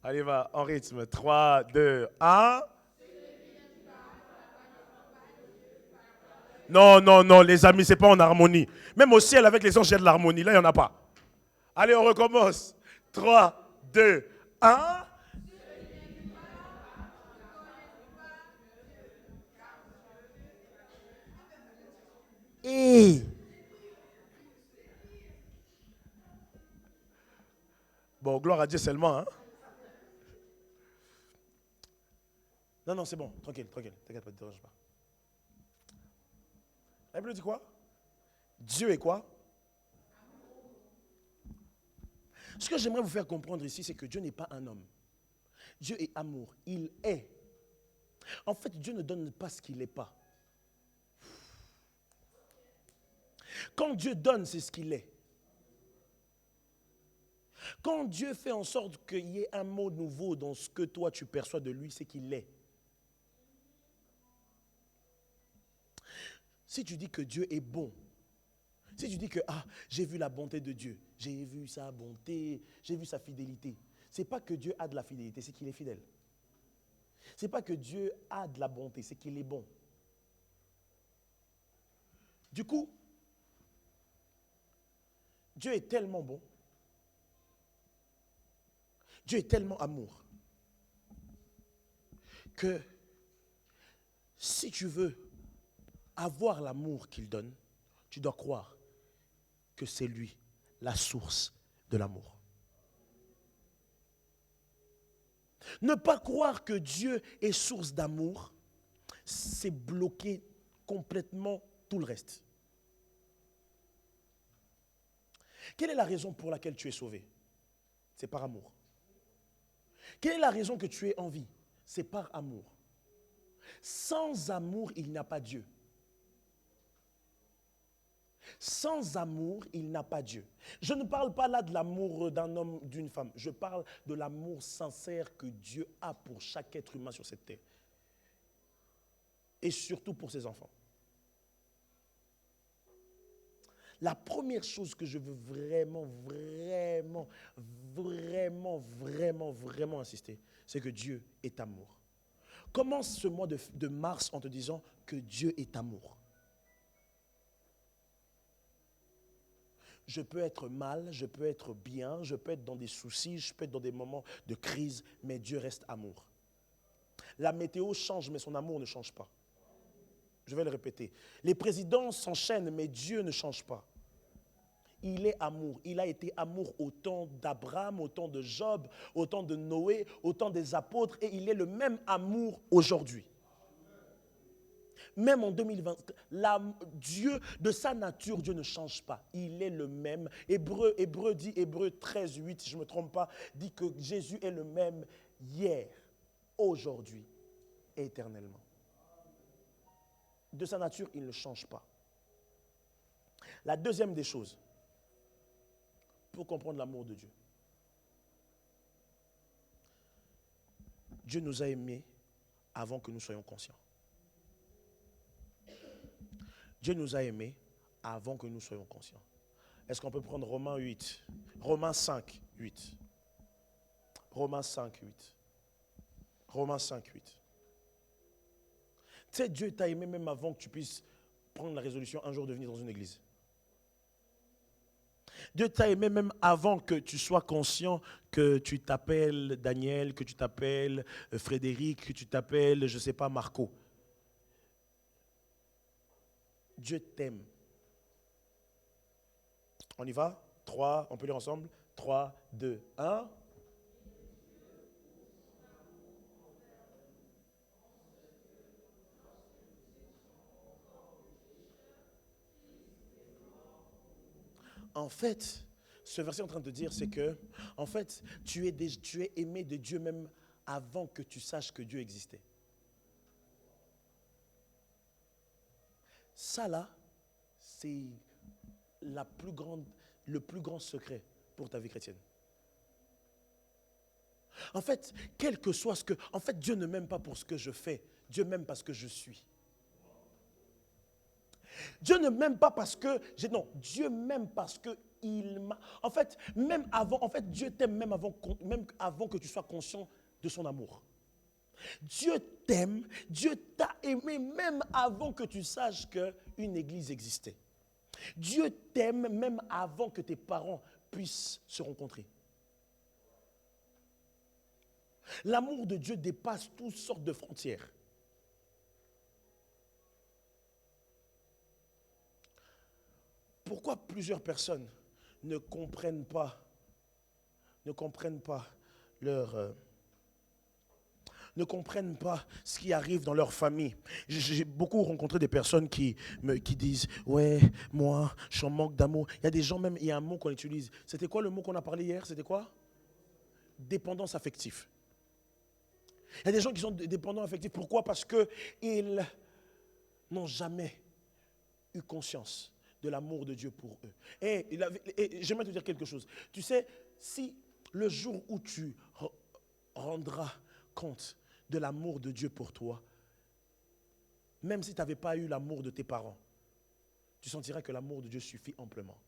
Allez, va, en rythme. 3, 2, 1. Non, non, non, les amis, c'est pas en harmonie. Même au ciel, avec les anges, il y a de l'harmonie. Là, il n'y en a pas. Allez, on recommence. 3, 2, 1. Et. Bon, gloire à Dieu seulement. Hein? Non, non, c'est bon. Tranquille, tranquille. T'inquiète pas, ne te dérange pas. La Bible dit quoi? Dieu est quoi? Ce que j'aimerais vous faire comprendre ici, c'est que Dieu n'est pas un homme. Dieu est amour. Il est. En fait, Dieu ne donne pas ce qu'il n'est pas. Quand Dieu donne, c'est ce qu'il est. Quand Dieu fait en sorte qu'il y ait un mot nouveau dans ce que toi tu perçois de lui, c'est qu'il est. Si tu dis que Dieu est bon, si tu dis que j'ai vu la bonté de Dieu, j'ai vu sa bonté, j'ai vu sa fidélité, ce n'est pas que Dieu a de la fidélité, c'est qu'il est fidèle. Ce n'est pas que Dieu a de la bonté, c'est qu'il est bon. Du coup, Dieu est tellement bon, Dieu est tellement amour, que si tu veux avoir l'amour qu'il donne, tu dois croire que c'est lui, la source de l'amour. Ne pas croire que Dieu est source d'amour, c'est bloquer complètement tout le reste. Quelle est la raison pour laquelle tu es sauvé? C'est par amour. Quelle est la raison que tu es en vie? C'est par amour. Sans amour, il n'y a pas Dieu. Sans amour, il n'a pas Dieu. Je ne parle pas là de l'amour d'un homme, d'une femme. Je parle de l'amour sincère que Dieu a pour chaque être humain sur cette terre. Et surtout pour ses enfants. La première chose que je veux vraiment insister, c'est que Dieu est amour. Commence ce mois de mars en te disant que Dieu est amour. Je peux être mal, je peux être bien, je peux être dans des soucis, je peux être dans des moments de crise, mais Dieu reste amour. La météo change, mais son amour ne change pas. Je vais le répéter. Les présidents s'enchaînent, mais Dieu ne change pas. Il est amour. Il a été amour au temps d'Abraham, au temps de Job, au temps de Noé, au temps des apôtres, et il est le même amour aujourd'hui. Même en 2020, Dieu, de sa nature, Dieu ne change pas. Il est le même. Hébreu 13, 8, si je ne me trompe pas, dit que Jésus est le même hier, aujourd'hui et éternellement. De sa nature, il ne change pas. La deuxième des choses, pour comprendre l'amour de Dieu, Dieu nous a aimés avant que nous soyons conscients. Dieu nous a aimés avant que nous soyons conscients. Est-ce qu'on peut prendre Romains 8, Romains 5, 8. Romains 5, 8. Romains 5, 8. Tu sais, Dieu t'a aimé même avant que tu puisses prendre la résolution un jour de venir dans une église. Dieu t'a aimé même avant que tu sois conscient que tu t'appelles Daniel, que tu t'appelles Frédéric, que tu t'appelles, je ne sais pas, Marco. Dieu t'aime. On y va? 3, on peut lire ensemble? 3, 2, 1. En fait, ce verset est en train de dire, c'est que, en fait, tu es aimé de Dieu même avant que tu saches que Dieu existait. Ça là, c'est la plus grande, le plus grand secret pour ta vie chrétienne. En fait, quel que soit ce que... En fait, Dieu ne m'aime pas pour ce que je fais. Dieu m'aime parce que je suis. Dieu ne m'aime pas parce que... Non, Dieu m'aime parce que il m'a... En fait, même avant... En fait, Dieu t'aime même avant que tu sois conscient de son amour. Dieu t'aime, Dieu t'a aimé même avant que tu saches qu'une église existait. Dieu t'aime même avant que tes parents puissent se rencontrer. L'amour de Dieu dépasse toutes sortes de frontières. Pourquoi plusieurs personnes ne comprennent pas ce qui arrive dans leur famille? J'ai beaucoup rencontré des personnes qui disent « Ouais, moi, je suis en manque d'amour. » Il y a des gens même, il y a un mot qu'on utilise. C'était quoi le mot qu'on a parlé hier? C'était quoi? Dépendance affective. Il y a des gens qui sont dépendants affectifs. Pourquoi? Parce qu'ils n'ont jamais eu conscience de l'amour de Dieu pour eux. Et j'aimerais te dire quelque chose. Tu sais, si le jour où tu rendras compte de l'amour de Dieu pour toi, même si tu n'avais pas eu l'amour de tes parents, tu sentiras que l'amour de Dieu suffit amplement.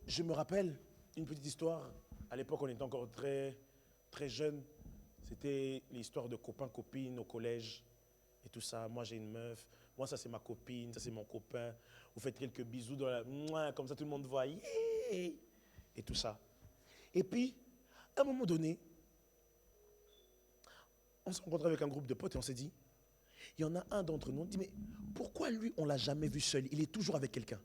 Je me rappelle une petite histoire. À l'époque, on était encore très, très jeunes. C'était l'histoire de copains-copines au collège et tout ça. Moi, j'ai une meuf. Moi, ça, c'est ma copine. Ça, c'est mon copain. Vous faites quelques bisous dans la... Comme ça, tout le monde voit. Yeah! Et tout ça. Et puis, à un moment donné, on s'est rencontré avec un groupe de potes et on s'est dit, il y en a un d'entre nous, on dit, mais pourquoi lui, on ne l'a jamais vu seul? Il est toujours avec quelqu'un.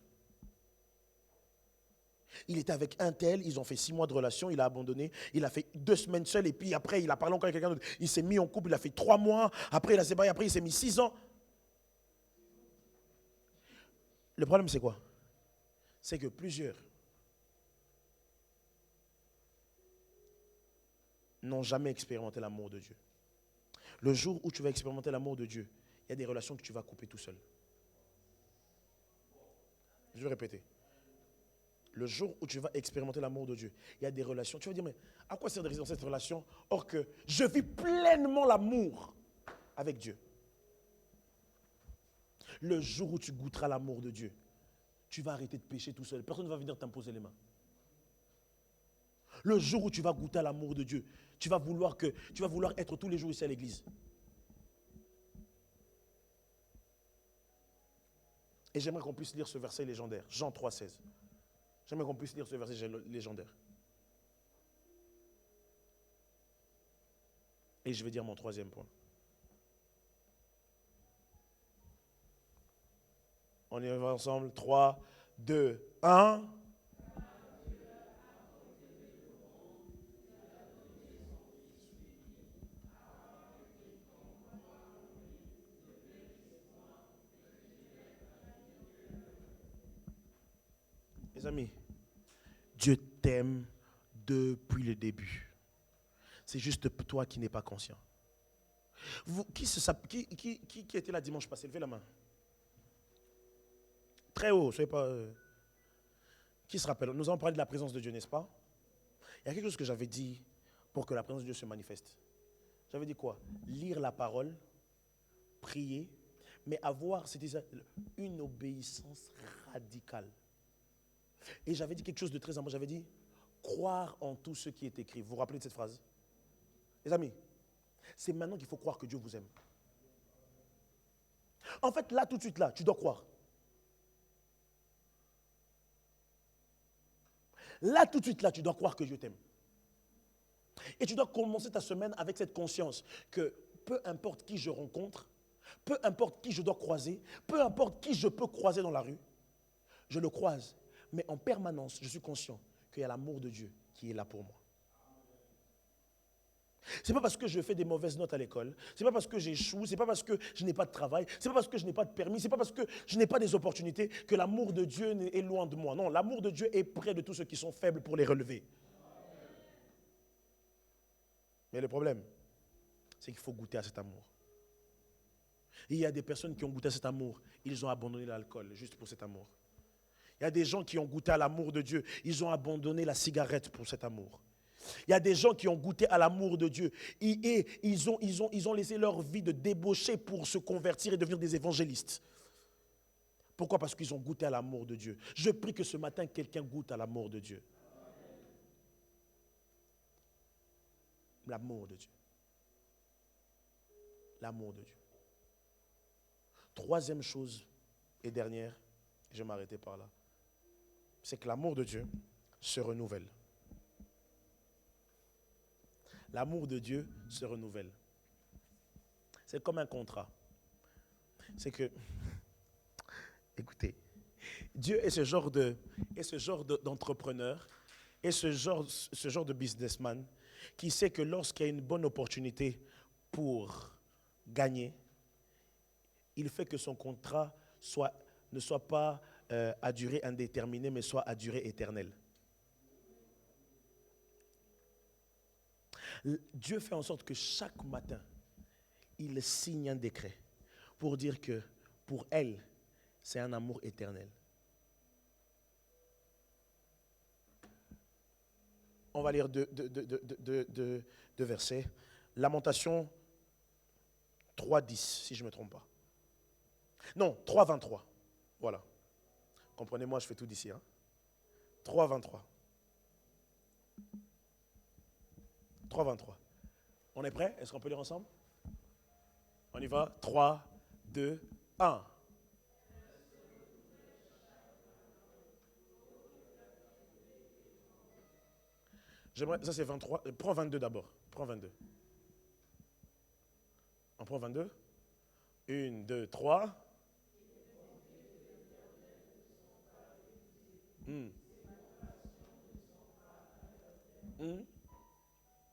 Il était avec un tel, ils ont fait 6 mois de relation, il a abandonné, il a fait 2 semaines seul et puis après il a parlé encore avec quelqu'un d'autre. Il s'est mis en couple, il a fait 3 mois, après il a séparé, après il s'est mis 6 ans. Le problème c'est quoi? C'est que plusieurs n'ont jamais expérimenté l'amour de Dieu. Le jour où tu vas expérimenter l'amour de Dieu, il y a des relations que tu vas couper tout seul. Je vais répéter. Le jour où tu vas expérimenter l'amour de Dieu, il y a des relations. Tu vas dire, mais à quoi sert de rester dans cette relation? Or que je vis pleinement l'amour avec Dieu. Le jour où tu goûteras l'amour de Dieu, tu vas arrêter de pécher tout seul. Personne ne va venir t'imposer les mains. Le jour où tu vas goûter à l'amour de Dieu, tu vas vouloir être tous les jours ici à l'église. Et j'aimerais qu'on puisse lire ce verset légendaire, Jean 3,16. J'aimerais qu'on puisse lire ce verset légendaire. Et je vais dire mon 3e point. On y va ensemble. 3, 2, 1. Les amis, Dieu t'aime depuis le début. C'est juste toi qui n'es pas conscient. Qui était là dimanche passé? Levez la main. Très haut, soyez pas... Qui se rappelle? Nous avons parlé de la présence de Dieu, n'est-ce pas? Il y a quelque chose que j'avais dit pour que la présence de Dieu se manifeste. J'avais dit quoi? Lire la parole, prier, mais avoir, c'était ça, une obéissance radicale. Et j'avais dit quelque chose de très important. J'avais dit, croire en tout ce qui est écrit. Vous vous rappelez de cette phrase? Les amis, c'est maintenant qu'il faut croire que Dieu vous aime. En fait, là, tout de suite, là, tu dois croire. Là, tout de suite, là, tu dois croire que Dieu t'aime. Et tu dois commencer ta semaine avec cette conscience que peu importe qui je rencontre, peu importe qui je dois croiser, peu importe qui je peux croiser dans la rue, je le croise. Mais en permanence, je suis conscient qu'il y a l'amour de Dieu qui est là pour moi. Ce n'est pas parce que je fais des mauvaises notes à l'école, ce n'est pas parce que j'échoue, ce n'est pas parce que je n'ai pas de travail, ce n'est pas parce que je n'ai pas de permis, ce n'est pas parce que je n'ai pas des opportunités que l'amour de Dieu est loin de moi. Non, l'amour de Dieu est près de tous ceux qui sont faibles pour les relever. Mais le problème, c'est qu'il faut goûter à cet amour. Et il y a des personnes qui ont goûté à cet amour, ils ont abandonné l'alcool juste pour cet amour. Il y a des gens qui ont goûté à l'amour de Dieu, ils ont abandonné la cigarette pour cet amour. Il y a des gens qui ont goûté à l'amour de Dieu et ils ont laissé leur vie de débaucher pour se convertir et devenir des évangélistes. Pourquoi? Parce qu'ils ont goûté à l'amour de Dieu. Je prie que ce matin, quelqu'un goûte à l'amour de Dieu. L'amour de Dieu. L'amour de Dieu. Troisième chose et dernière, je vais m'arrêter par là, c'est que l'amour de Dieu se renouvelle. L'amour de Dieu se renouvelle. C'est comme un contrat. C'est que, écoutez, Dieu est ce genre d'entrepreneur, et ce genre de businessman qui sait que lorsqu'il y a une bonne opportunité pour gagner, il fait que son contrat ne soit pas à durée indéterminée, mais soit à durée éternelle. Dieu fait en sorte que chaque matin, il signe un décret pour dire que pour elle, c'est un amour éternel. On va lire deux versets. Lamentation 3.10, si je ne me trompe pas. Non, 3.23. Voilà. Comprenez-moi, je fais tout d'ici. 3.23. 3.23. On est prêt? Est-ce qu'on peut lire ensemble? On y va? 3, 2, 1. Ça c'est 23. Prends 22 d'abord. Prends 22. On prend 22. 1, 2, 3.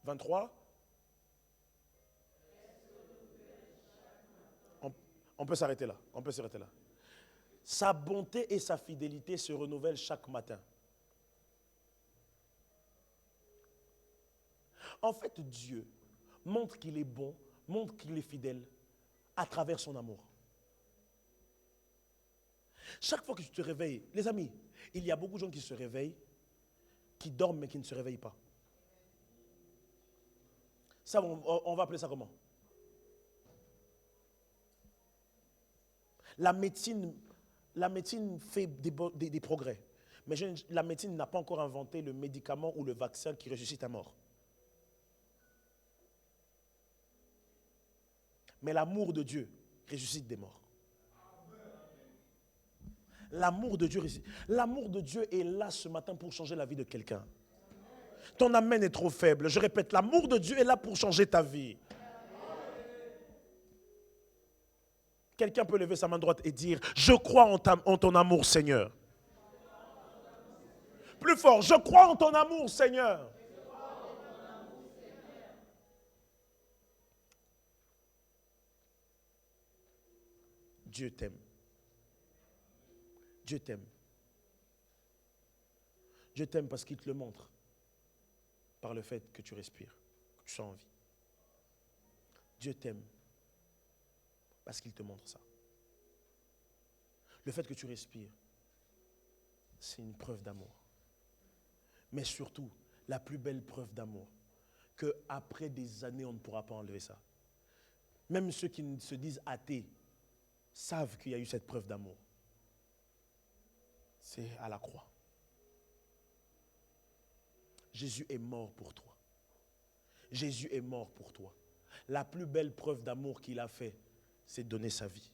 23. On peut s'arrêter là. On peut s'arrêter là. Sa bonté et sa fidélité se renouvellent chaque matin. En fait, Dieu montre qu'il est bon, montre qu'il est fidèle à travers son amour. Chaque fois que tu te réveilles, les amis, il y a beaucoup de gens qui se réveillent, qui dorment mais qui ne se réveillent pas. Ça, on va appeler ça comment? La médecine fait des progrès. Mais la médecine n'a pas encore inventé le médicament ou le vaccin qui ressuscite à mort. Mais l'amour de Dieu ressuscite des morts. L'amour de Dieu ressuscite. L'amour de Dieu est là ce matin pour changer la vie de quelqu'un. Ton amen est trop faible. Je répète, l'amour de Dieu est là pour changer ta vie. Quelqu'un peut lever sa main droite et dire, je crois en ton amour, Seigneur. Plus fort, je crois en ton amour, Seigneur. Dieu t'aime. Dieu t'aime. Dieu t'aime parce qu'il te le montre par le fait que tu respires, que tu sois en vie. Dieu t'aime parce qu'il te montre ça. Le fait que tu respires, c'est une preuve d'amour. Mais surtout, la plus belle preuve d'amour, qu'après des années, on ne pourra pas enlever ça. Même ceux qui se disent athées savent qu'il y a eu cette preuve d'amour. C'est à la croix. Jésus est mort pour toi. Jésus est mort pour toi. La plus belle preuve d'amour qu'il a fait, c'est donner sa vie.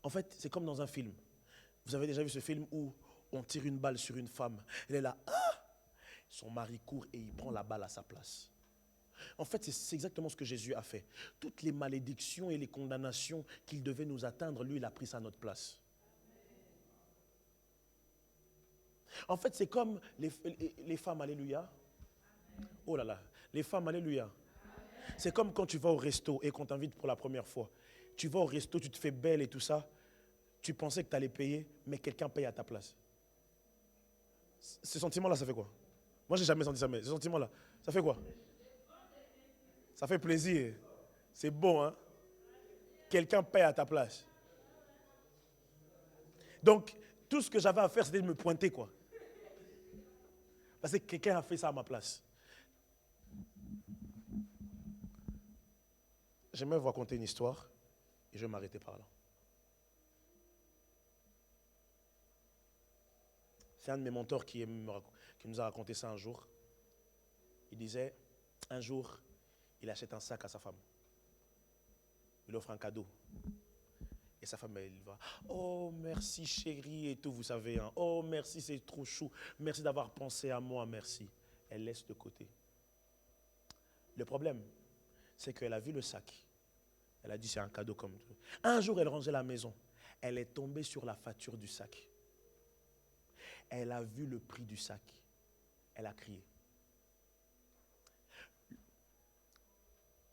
En fait, c'est comme dans un film. Vous avez déjà vu ce film où on tire une balle sur une femme. Elle est là, ah! Son mari court et il prend la balle à sa place. En fait, c'est exactement ce que Jésus a fait. Toutes les malédictions et les condamnations qu'il devait nous atteindre, lui, il a pris ça à notre place. En fait, c'est comme les femmes, alléluia. Oh là là, les femmes, alléluia. C'est comme quand tu vas au resto et qu'on t'invite pour la première fois. Tu vas au resto, tu te fais belle et tout ça. Tu pensais que tu allais payer, mais quelqu'un paye à ta place. Ce sentiment-là, ça fait quoi? Moi, je n'ai jamais senti ça, mais ce sentiment-là, ça fait quoi? Ça fait plaisir. C'est bon, hein? Quelqu'un paie à ta place. Donc, tout ce que j'avais à faire, c'était de me pointer, quoi. Parce que quelqu'un a fait ça à ma place. J'aimerais vous raconter une histoire et je vais m'arrêter par là. C'est un de mes mentors qui nous a raconté ça un jour. Il disait, un jour, il achète un sac à sa femme. Il offre un cadeau. Et sa femme, elle va, oh merci chérie et tout, vous savez. Hein. Oh merci, c'est trop chou. Merci d'avoir pensé à moi, merci. Elle laisse de côté. Le problème, c'est qu'elle a vu le sac. Elle a dit, c'est un cadeau comme tout. Un jour, elle rangeait la maison. Elle est tombée sur la facture du sac. Elle a vu le prix du sac. Elle a crié.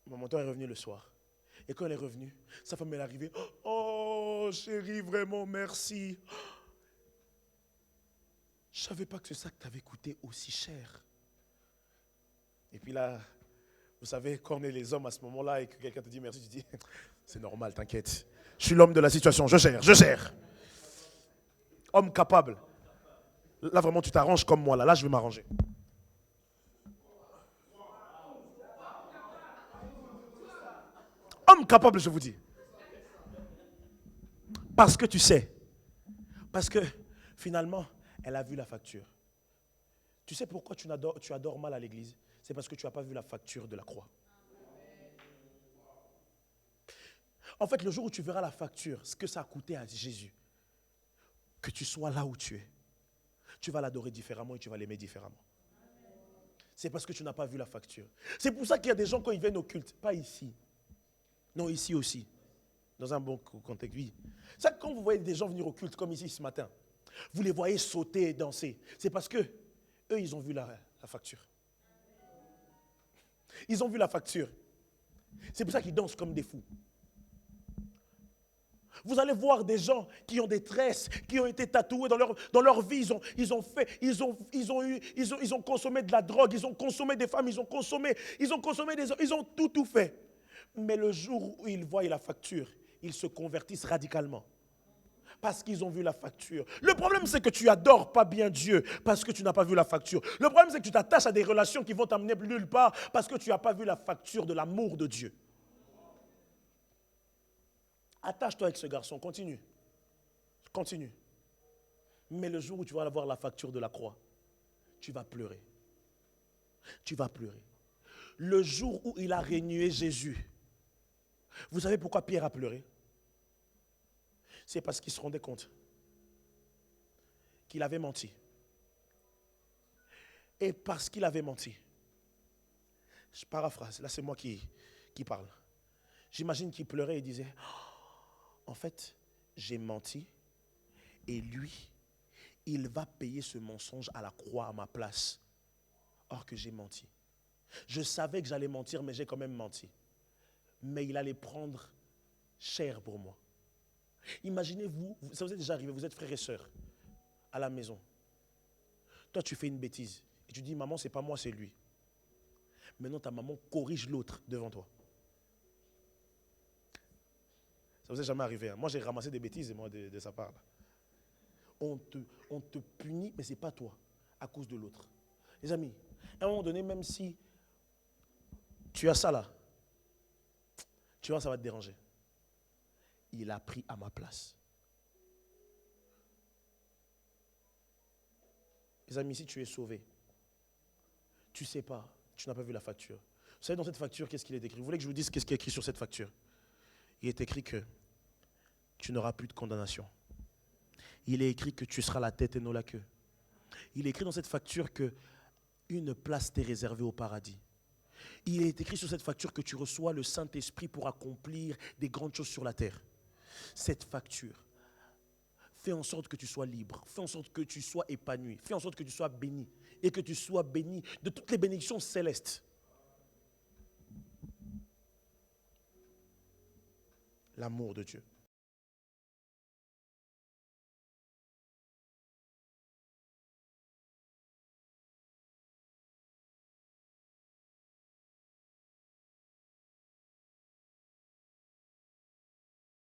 Mon mentor est revenu le soir. Et quand elle est revenue, sa femme est arrivée. Oh, chérie, vraiment, merci. Je ne savais pas que ce sac t'avait coûté aussi cher. Et puis là, vous savez, quand on est les hommes à ce moment-là et que quelqu'un te dit merci, tu dis, c'est normal, t'inquiète. Je suis l'homme de la situation, je gère. Homme capable. Là, vraiment, tu t'arranges comme moi. Là, je vais m'arranger. Homme capable, je vous dis. Parce que tu sais. Parce que, finalement, elle a vu la facture. Tu sais pourquoi tu adores mal à l'église? C'est parce que tu n'as pas vu la facture de la croix. En fait, le jour où tu verras la facture, ce que ça a coûté à Jésus, que tu sois là où tu es, tu vas l'adorer différemment et tu vas l'aimer différemment. C'est parce que tu n'as pas vu la facture. C'est pour ça qu'il y a des gens quand ils viennent au culte, pas ici. Non, ici aussi. Dans un bon contexte, oui. Ça, quand vous voyez des gens venir au culte, comme ici ce matin, vous les voyez sauter et danser. C'est parce que eux, ils ont vu la facture. Ils ont vu la facture. C'est pour ça qu'ils dansent comme des fous. Vous allez voir des gens qui ont des tresses, qui ont été tatoués dans leur vie. Ils ont consommé de la drogue, ils ont consommé des femmes, ils ont consommé des hommes, ils ont tout fait. Mais le jour où ils voient la facture, ils se convertissent radicalement. Parce qu'ils ont vu la facture. Le problème, c'est que tu adores pas bien Dieu parce que tu n'as pas vu la facture. Le problème, c'est que tu t'attaches à des relations qui vont t'amener nulle part parce que tu n'as pas vu la facture de l'amour de Dieu. Attache-toi avec ce garçon, continue. Continue. Mais le jour où tu vas avoir la facture de la croix, tu vas pleurer. Tu vas pleurer. Le jour où il a renié Jésus, vous savez pourquoi Pierre a pleuré? C'est parce qu'il se rendait compte qu'il avait menti. Et parce qu'il avait menti, je paraphrase, là c'est moi qui parle. J'imagine qu'il pleurait et disait, en fait, j'ai menti et lui, il va payer ce mensonge à la croix à ma place. Or que j'ai menti. Je savais que j'allais mentir, mais j'ai quand même menti. Mais il allait prendre cher pour moi. Imaginez-vous, ça vous est déjà arrivé, vous êtes frères et sœurs à la maison. Toi, tu fais une bêtise et tu dis, maman, c'est pas moi, c'est lui. Maintenant, ta maman corrige l'autre devant toi. Ça vous est jamais arrivé. Hein? Moi, j'ai ramassé des bêtises moi, de sa part. Là. On te punit, mais ce n'est pas toi, à cause de l'autre. Les amis, à un moment donné, même si tu as ça là, tu vois, ça va te déranger. Il a pris à ma place. Les amis, si tu es sauvé, tu ne sais pas, tu n'as pas vu la facture. Vous savez, dans cette facture, qu'est-ce qu'il est écrit? Vous voulez que je vous dise qu'est-ce qui est écrit sur cette facture? Il est écrit que tu n'auras plus de condamnation. Il est écrit que tu seras la tête et non la queue. Il est écrit dans cette facture que une place t'est réservée au paradis. Il est écrit sur cette facture que tu reçois le Saint-Esprit pour accomplir des grandes choses sur la terre. Cette facture, fais en sorte que tu sois libre, fais en sorte que tu sois épanoui, fais en sorte que tu sois béni et que tu sois béni de toutes les bénédictions célestes. L'amour de Dieu.